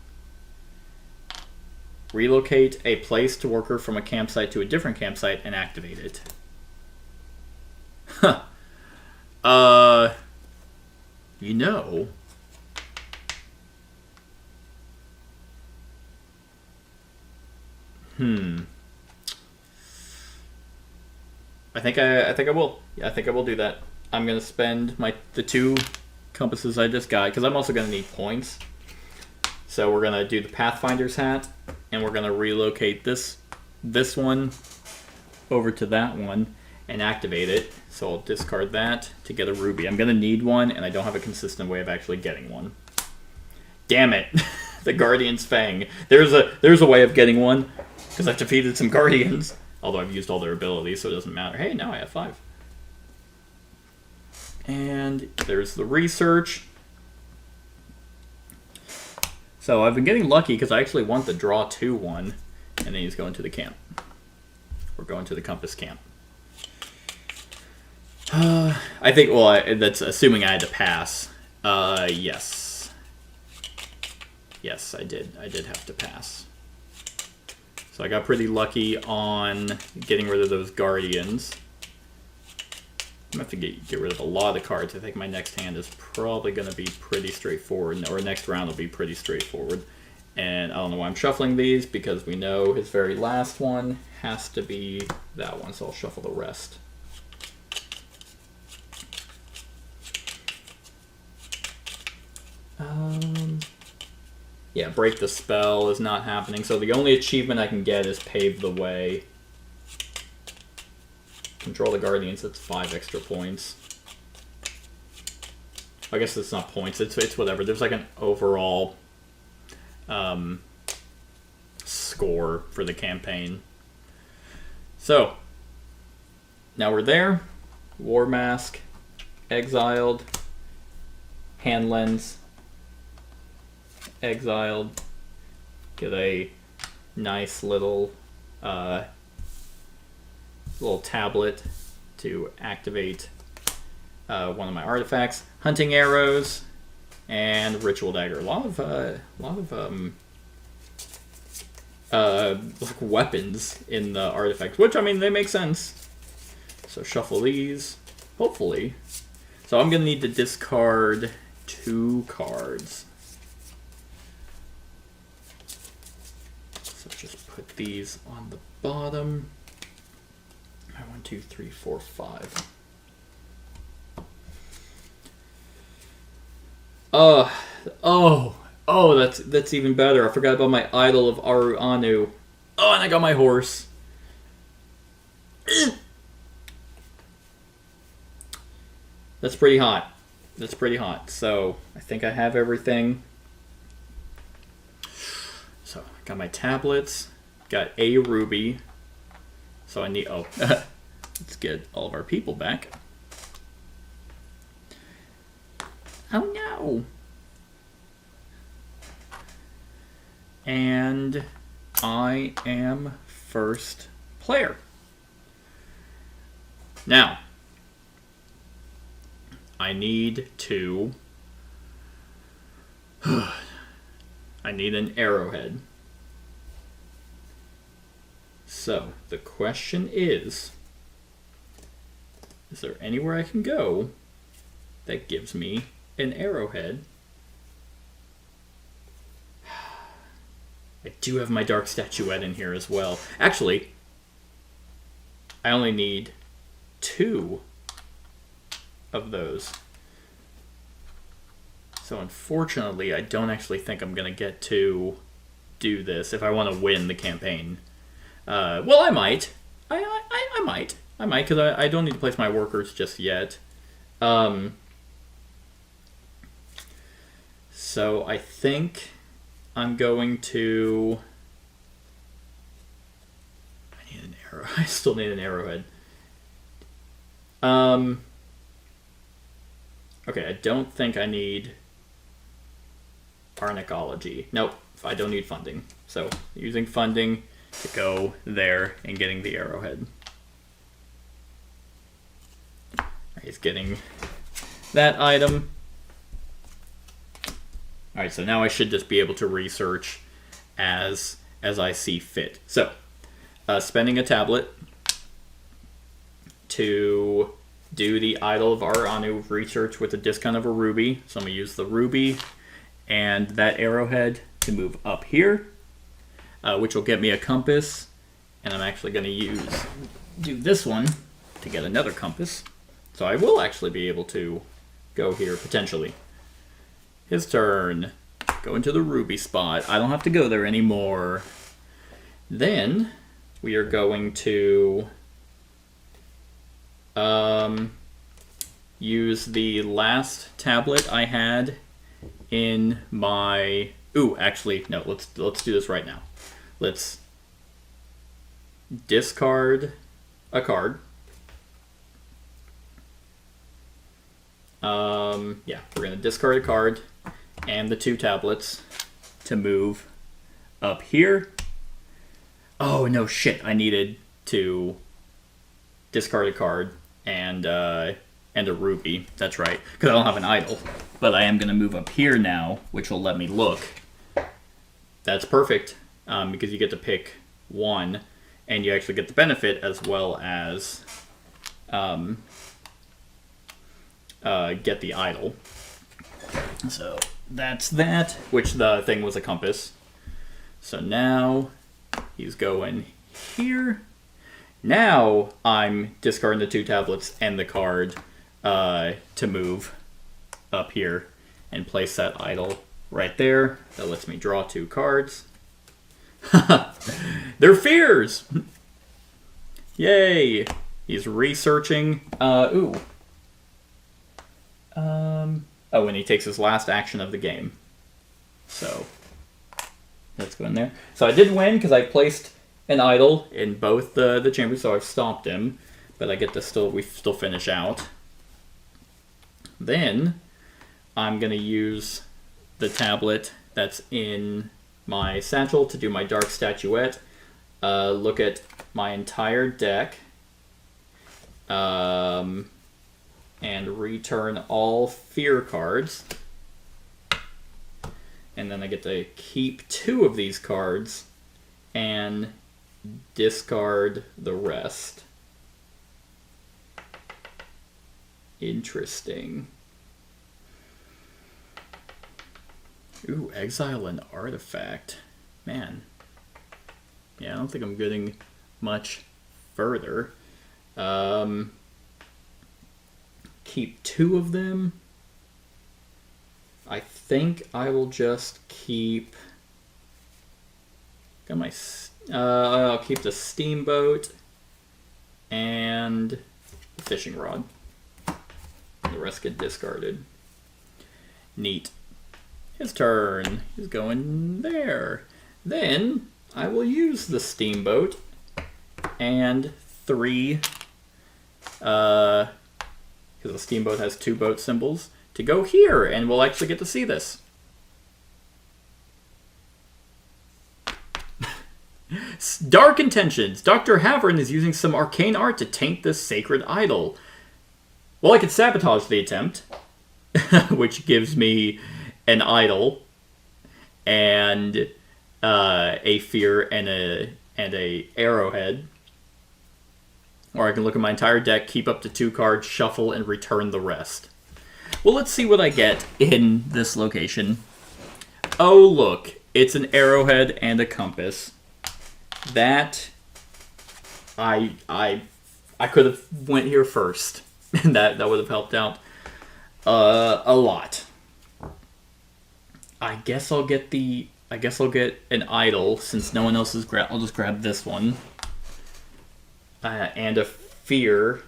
Relocate a placed worker from a campsite to a different campsite and activate it. Huh. You know. I think I will. Yeah, I think I will do that. I'm gonna spend the 2 compasses I just got because I'm also gonna need points. So we're gonna do the Pathfinder's hat, and we're gonna relocate this one over to that one and activate it. So I'll discard that to get a ruby. I'm gonna need one, and I don't have a consistent way of actually getting one. Damn it! The Guardian's Fang. There's a way of getting one because I've defeated some Guardians. Although I've used all their abilities, so it doesn't matter. Hey, now I have 5. And there's the research. So I've been getting lucky because I actually want the draw 2-1, and then he's going to the camp. We're going to the compass camp. I think, well, that's assuming I had to pass. Yes. Yes, I did. I did have to pass. So I got pretty lucky on getting rid of those guardians. I'm going to have to get rid of a lot of cards. I think my next hand is probably going to be pretty straightforward, or next round will be pretty straightforward. And I don't know why I'm shuffling these, because we know his very last one has to be that one, so I'll shuffle the rest. Yeah, break the spell is not happening, so the only achievement I can get is pave the way. Control the guardians, that's 5 extra points. I guess it's not points, it's whatever. There's like an overall score for the campaign. So, now we're there. War Mask, exiled, hand lens, exiled. Get a nice little tablet to activate one of my artifacts. Hunting arrows and ritual dagger. A lot of like weapons in the artifacts, which I mean they make sense. So shuffle these, hopefully. So I'm gonna need to discard 2 cards. So just put these on the bottom. 1, 2, 3, 4, 5. Oh, that's even better. I forgot about my idol of Aru Anu. Oh, and I got my horse. That's pretty hot. That's pretty hot. So I think I have everything. So I got my tablets. Got a ruby. So I need. Oh, let's get all of our people back. Oh no. And I am first player. Now, I need to... I need an arrowhead. So, the question is there anywhere I can go that gives me an arrowhead? I do have my dark statuette in here as well. Actually, I only need 2 of those. So unfortunately, I don't actually think I'm going to get to do this if I want to win the campaign. Well, I might. I might. I might, because I don't need to place my workers just yet. So I think I'm going to... I need an arrow. I still need an arrowhead. Okay, I don't think I need Arnacology. Nope, I don't need funding. So, using funding to go there and getting the arrowhead. He's getting that item. Alright, so now I should just be able to research as I see fit. So, spending a tablet to do the Idol of Aranu research with a discount of a ruby. So I'm going to use the ruby and that arrowhead to move up here, which will get me a compass. And I'm actually going to do this one to get another compass. So I will actually be able to go here, potentially. His turn. Go into the ruby spot. I don't have to go there anymore. Then we are going to use the last tablet I had in my... Ooh, actually, no, let's do this right now. Let's discard a card. Yeah, we're going to discard a card and the 2 tablets. to move up here. Oh, no, shit. I needed to discard a card and a ruby. That's right, because I don't have an idol. But I am going to move up here now, which will let me look. That's perfect, because you get to pick one, and you actually get the benefit as well as get the idol. So that's that, which the thing was a compass. So now he's going here. Now I'm discarding the 2 tablets and the card to move up here and place that idol right there. That lets me draw 2 cards. They're fears! Yay! He's researching. Oh, when he takes his last action of the game. So, let's go in there. So I did win because I placed an idol in both the chambers, so I've stopped him. But I get to we still finish out. Then, I'm going to use the tablet that's in my satchel to do my dark statuette. Look at my entire deck. And return all fear cards. And then I get to keep 2 of these cards and discard the rest. Interesting. Ooh, exile an artifact. Man. Yeah, I don't think I'm getting much further. Keep 2 of them. I think I will just keep. Got my. I'll keep the steamboat and the fishing rod. The rest get discarded. Neat. His turn. He's going there. Then I will use the steamboat and 3. Because the steamboat has 2 boat symbols, to go here, and we'll actually get to see this. Dark Intentions. Dr. Havern is using some arcane art to taint this sacred idol. Well, I could sabotage the attempt, which gives me an idol, and a fear, and a arrowhead. Or I can look at my entire deck, keep up to 2 cards, shuffle, and return the rest. Well, let's see what I get in this location. Oh, look. It's an arrowhead and a compass. That... I could have went here first. And that would have helped out a lot. I guess I'll get an idol, since no one else is I'll just grab this one. And a fear,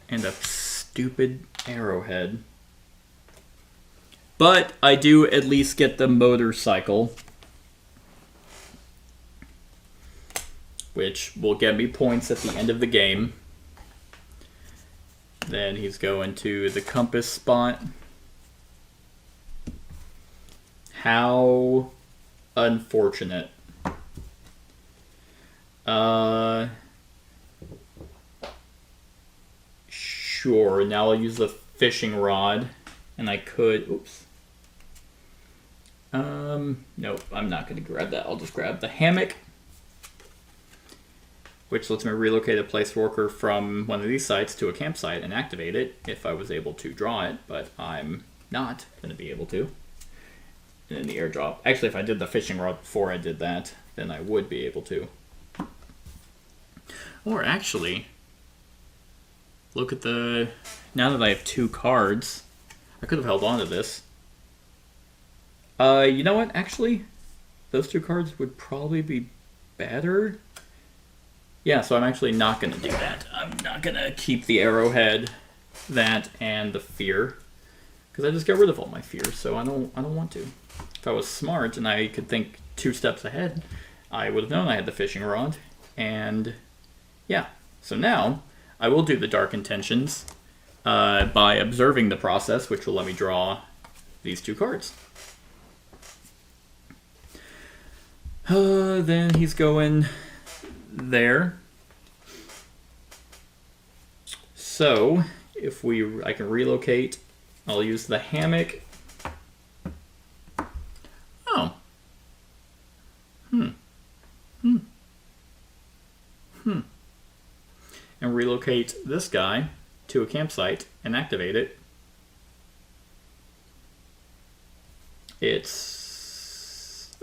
and a stupid arrowhead. But I do at least get the motorcycle, which will get me points at the end of the game. Then he's going to the compass spot. How unfortunate. Sure, now I'll use the fishing rod, and I could, oops. Nope, I'm not going to grab that. I'll just grab the hammock, which lets me relocate a place worker from one of these sites to a campsite and activate it if I was able to draw it, but I'm not going to be able to. And then the airdrop. Actually, if I did the fishing rod before I did that, then I would be able to. Or actually... Look at the... Now that I have 2 cards, I could have held on to this. You know what? Actually, those 2 cards would probably be better. Yeah, so I'm actually not going to do that. I'm not going to keep the arrowhead, that, and the fear. Because I just got rid of all my fears, so I don't want to. If I was smart and I could think 2 steps ahead, I would have known I had the fishing rod. And, yeah. So now... I will do the Dark Intentions by observing the process, which will let me draw these 2 cards. Then he's going there. So, if I can relocate, I'll use the hammock. Oh. And relocate this guy to a campsite and activate it.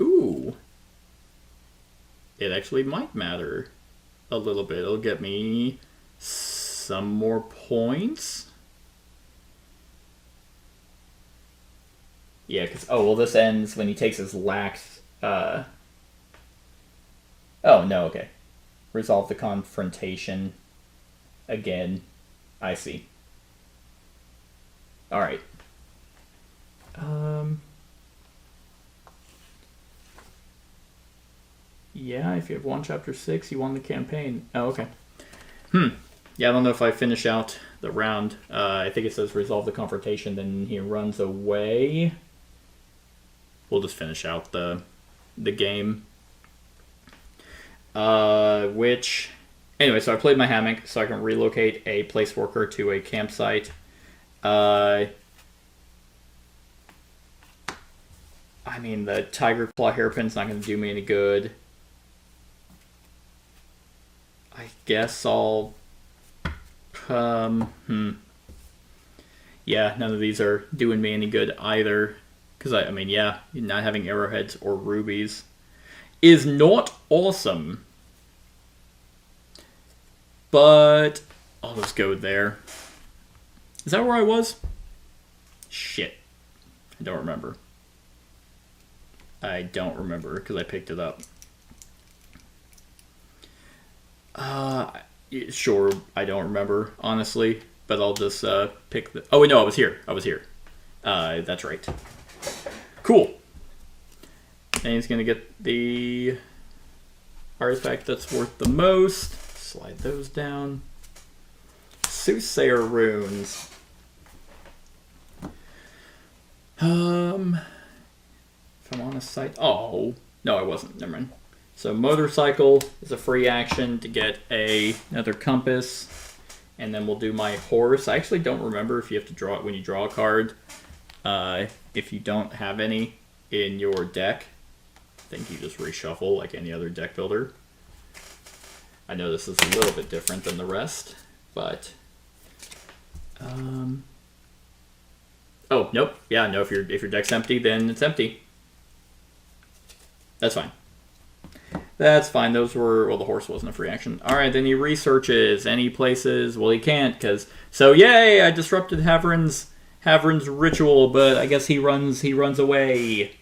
Ooh. It actually might matter a little bit. It'll get me some more points. Yeah, because, this ends when he takes his lax, oh, no, okay. Resolve the confrontation again. I see. Alright. Yeah, if you have 1 chapter 6, you won the campaign. Oh, okay. Yeah, I don't know if I finish out the round. I think it says resolve the confrontation, then he runs away. We'll just finish out the game. Anyway, so I played my hammock, so I can relocate a place worker to a campsite. I mean, the tiger claw hairpin's not going to do me any good. I guess I'll... Yeah, none of these are doing me any good either. Because, yeah, not having arrowheads or rubies is not awesome. But I'll just go there. Is that where I was? Shit. I don't remember. I don't remember because I picked it up. Sure, I don't remember, honestly. But I'll just pick the... Oh, wait, no, I was here. That's right. Cool. And he's going to get the artifact that's worth the most. Slide those down. Soothsayer runes. If I'm on a site... Oh, no, I wasn't. Never mind. So motorcycle is a free action to get another compass. And then we'll do my horse. I actually don't remember if you have to draw it when you draw a card. If you don't have any in your deck, I think you just reshuffle like any other deck builder. I know this is a little bit different than the rest, but... Oh, nope. Yeah, no, if your deck's empty, then it's empty. That's fine. That's fine. Those were... Well, the horse wasn't a free action. Alright, then he researches any places. Well, he can't, because... So, yay! I disrupted Haverin's ritual, but I guess he runs away.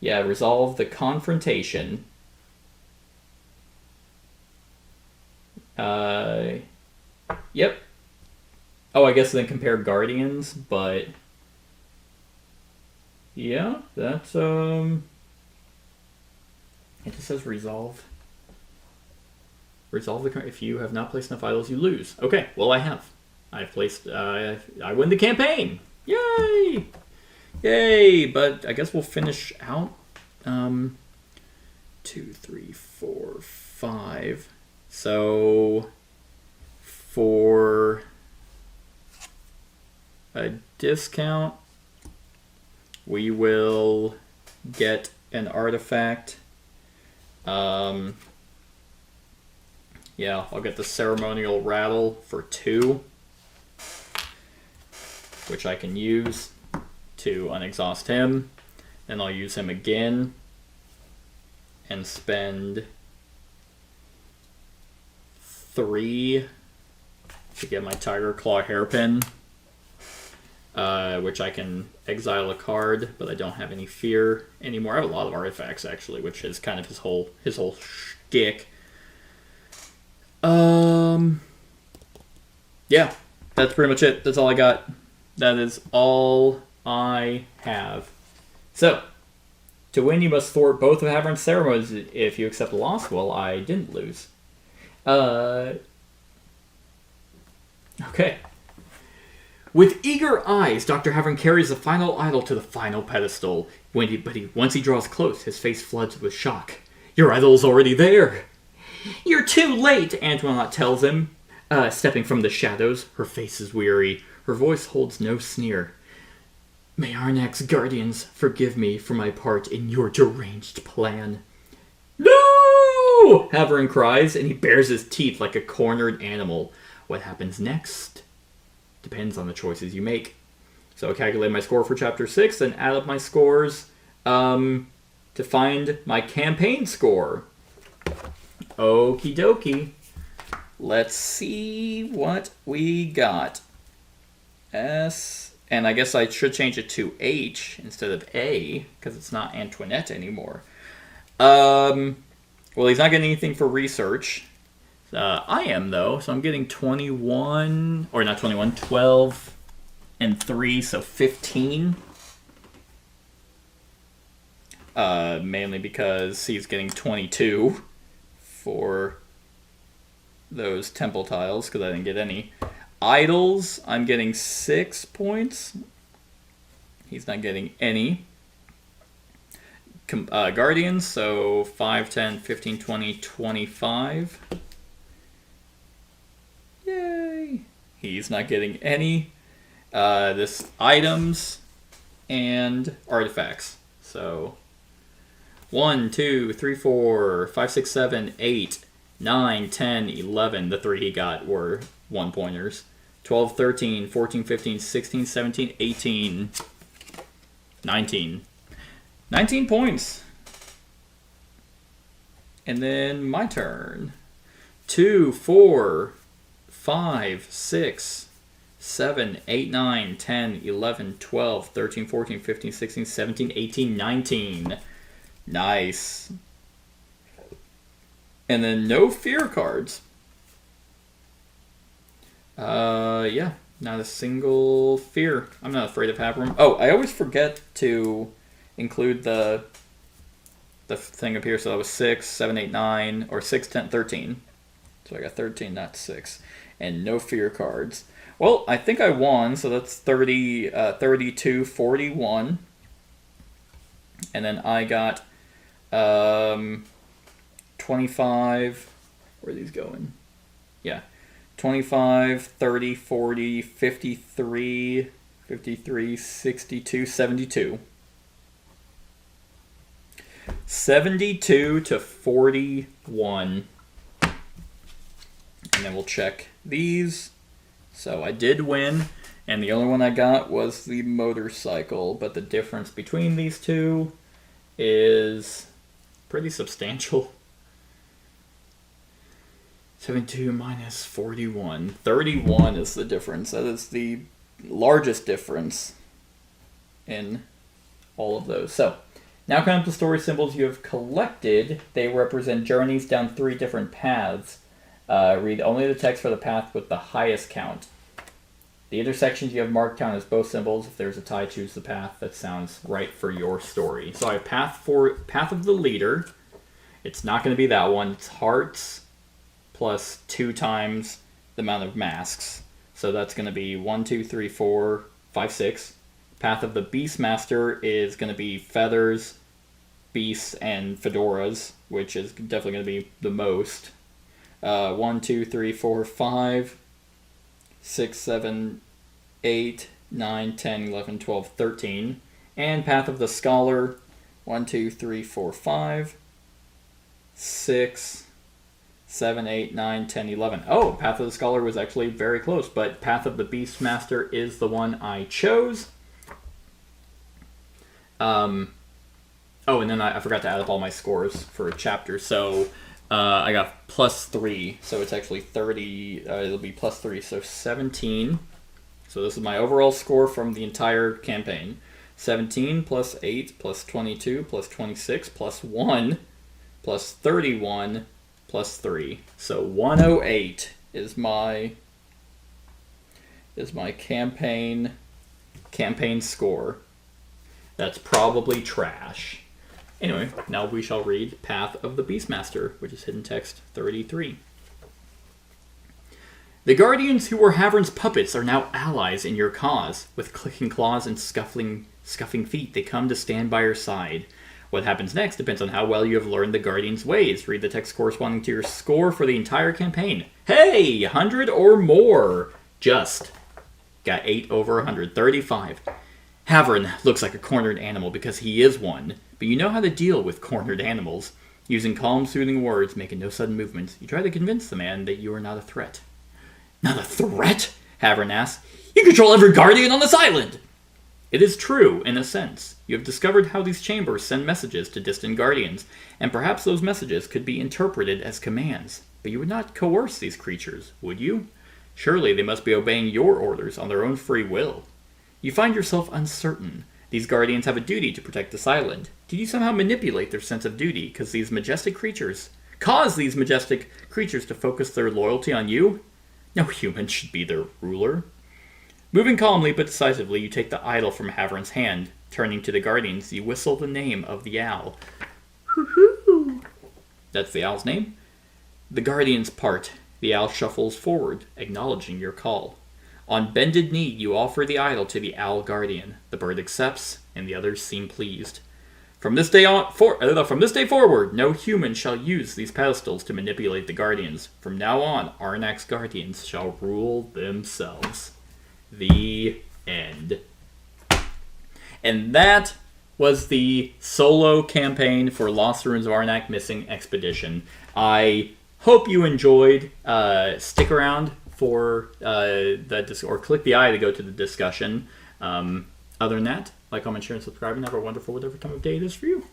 Yeah, resolve the confrontation. Yep. Oh, I guess then compare Guardians, but... Yeah, that's, It just says resolve. Resolve the... If you have not placed enough idols, you lose. Okay, well, I have. I've placed... I win the campaign! Yay! Yay! But I guess we'll finish out. 2, 3, 4, 5. So... For... a discount... We will get an artifact. Yeah, I'll get the ceremonial rattle for 2, which I can use to unexhaust him. Then I'll use him again and spend 3 to get my Tiger Claw hairpin. Which I can exile a card, but I don't have any fear anymore. I have a lot of artifacts, actually, which is kind of his whole shtick. Yeah, that's pretty much it. That's all I got. That is all I have. So, to win, you must thwart both of Haverin's ceremonies. If you accept a loss, well, I didn't lose. Okay. With eager eyes, Dr. Havern carries the final idol to the final pedestal. Once he draws close, his face floods with shock. Your idol's already there. You're too late, Antoinette tells him. Stepping from the shadows, her face is weary. Her voice holds no sneer. May Arnak's guardians forgive me for my part in your deranged plan. No! Havern cries, and he bares his teeth like a cornered animal. What happens next depends on the choices you make. So I calculate my score for Chapter 6 and add up my scores to find my campaign score. Okie dokie. Let's see what we got. S, and I guess I should change it to H instead of A, because it's not Antoinette anymore. Well, he's not getting anything for research. I am, though, so I'm getting 21, or not 21, 12 and 3, so 15. Mainly because he's getting 22 for those temple tiles, because I didn't get any. Idols, I'm getting 6 points. He's not getting any. Guardians, so 5, 10, 15, 20, 25. Yay! He's not getting any. This items and artifacts. So 1, 2, 3, 4, 5, 6, 7, 8, 9, 10, 11. The 3 he got were 1-pointers. 12, 13, 14, 15, 16, 17, 18, 19. 19 points. And then my turn. 2, 4, 5, 6, 7, 8, 9, 10, 11, 12, 13, 14, 15, 16, 17, 18, 19. Nice. And then no fear cards. Yeah, not a single fear. I'm not afraid of Havern. Oh, I always forget to include the thing up here. So that was 6, 7, 8, 9, or 6, 10, 13. So I got 13, not 6. And no fear cards. Well, I think I won, so that's 32, 41. And then I got 25. Where are these going? Yeah. 25, 30, 40, 53, 53, 62, 72. 72 to 41. And then we'll check these. So I did win, and the only one I got was the motorcycle, but the difference between these two is pretty substantial. 72 minus 41. 31 is the difference. That is the largest difference in all of those. So, now count the story symbols you have collected. They represent journeys down 3 different paths. Read only the text for the path with the highest count. The intersections you have marked count as both symbols. If there's a tie, choose the path that sounds right for your story. So I have path of the leader. It's not going to be that one. It's hearts plus 2 times the amount of masks. So that's going to be 1, 2, 3, 4, 5, 6. Path of the Beastmaster is going to be feathers, beasts, and fedoras, which is definitely going to be the most. 1, 2, 3, 4, 5, 6, 7, 8, 9, 10, 11, 12, 13. And Path of the Scholar, 1, 2, 3, 4, 5, 6, 7, 8, 9, 10, 11. Oh, Path of the Scholar was actually very close, but Path of the Beastmaster is the one I chose. Oh, and then I forgot to add up all my scores for a chapter. So I got +3, so it's actually 30. It'll be +3, so 17. So this is my overall score from the entire campaign. 17 plus 8 plus 22 plus 26 plus 1 plus 31 plus 3. So 108 is my campaign score. That's probably trash. Anyway, now we shall read Path of the Beastmaster, which is hidden text 33. The Guardians who were Havern's puppets are now allies in your cause. With clicking claws and scuffing feet, they come to stand by your side. What happens next depends on how well you have learned the Guardian's ways. Read the text corresponding to your score for the entire campaign. Hey! 100 or more! Just. Got 8 over 135. Havern looks like a cornered animal because he is one, but you know how to deal with cornered animals. Using calm, soothing words, making no sudden movements, you try to convince the man that you are not a threat. Not a threat? Havern asks. You control every Guardian on this island! It is true, in a sense. You have discovered how these chambers send messages to distant Guardians, and perhaps those messages could be interpreted as commands. But you would not coerce these creatures, would you? Surely they must be obeying your orders on their own free will. You find yourself uncertain. These Guardians have a duty to protect this island. Did you somehow manipulate their sense of duty cause these majestic creatures to focus their loyalty on you? No human should be their ruler. Moving calmly but decisively, you take the idol from Havern's hand. Turning to the Guardians, you whistle the name of the owl. Hoo-hoo! That's the owl's name. The Guardians part. The owl shuffles forward, acknowledging your call. On bended knee, you offer the idol to the owl guardian. The bird accepts, and the others seem pleased. From this day forward, no human shall use these pedestals to manipulate the Guardians. From now on, Arnak's Guardians shall rule themselves. The end. And that was the solo campaign for Lost Ruins of Arnak Missing Expedition. I hope you enjoyed. Stick around for or click the eye to go to the discussion. Other than that, like, comment, share, and subscribe, and have a wonderful whatever time of day it is for you.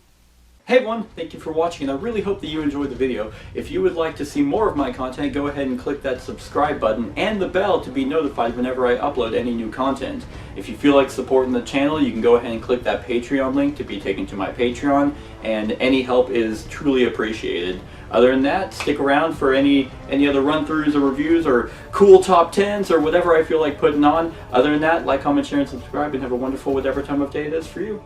Hey everyone, thank you for watching, and I really hope that you enjoyed the video. If you would like to see more of my content, go ahead and click that subscribe button and the bell to be notified whenever I upload any new content. If you feel like supporting the channel, you can go ahead and click that Patreon link to be taken to my Patreon, and any help is truly appreciated. Other than that, stick around for any other run-throughs or reviews or cool top 10s or whatever I feel like putting on. Other than that, like, comment, share, and subscribe, and have a wonderful whatever time of day it is for you.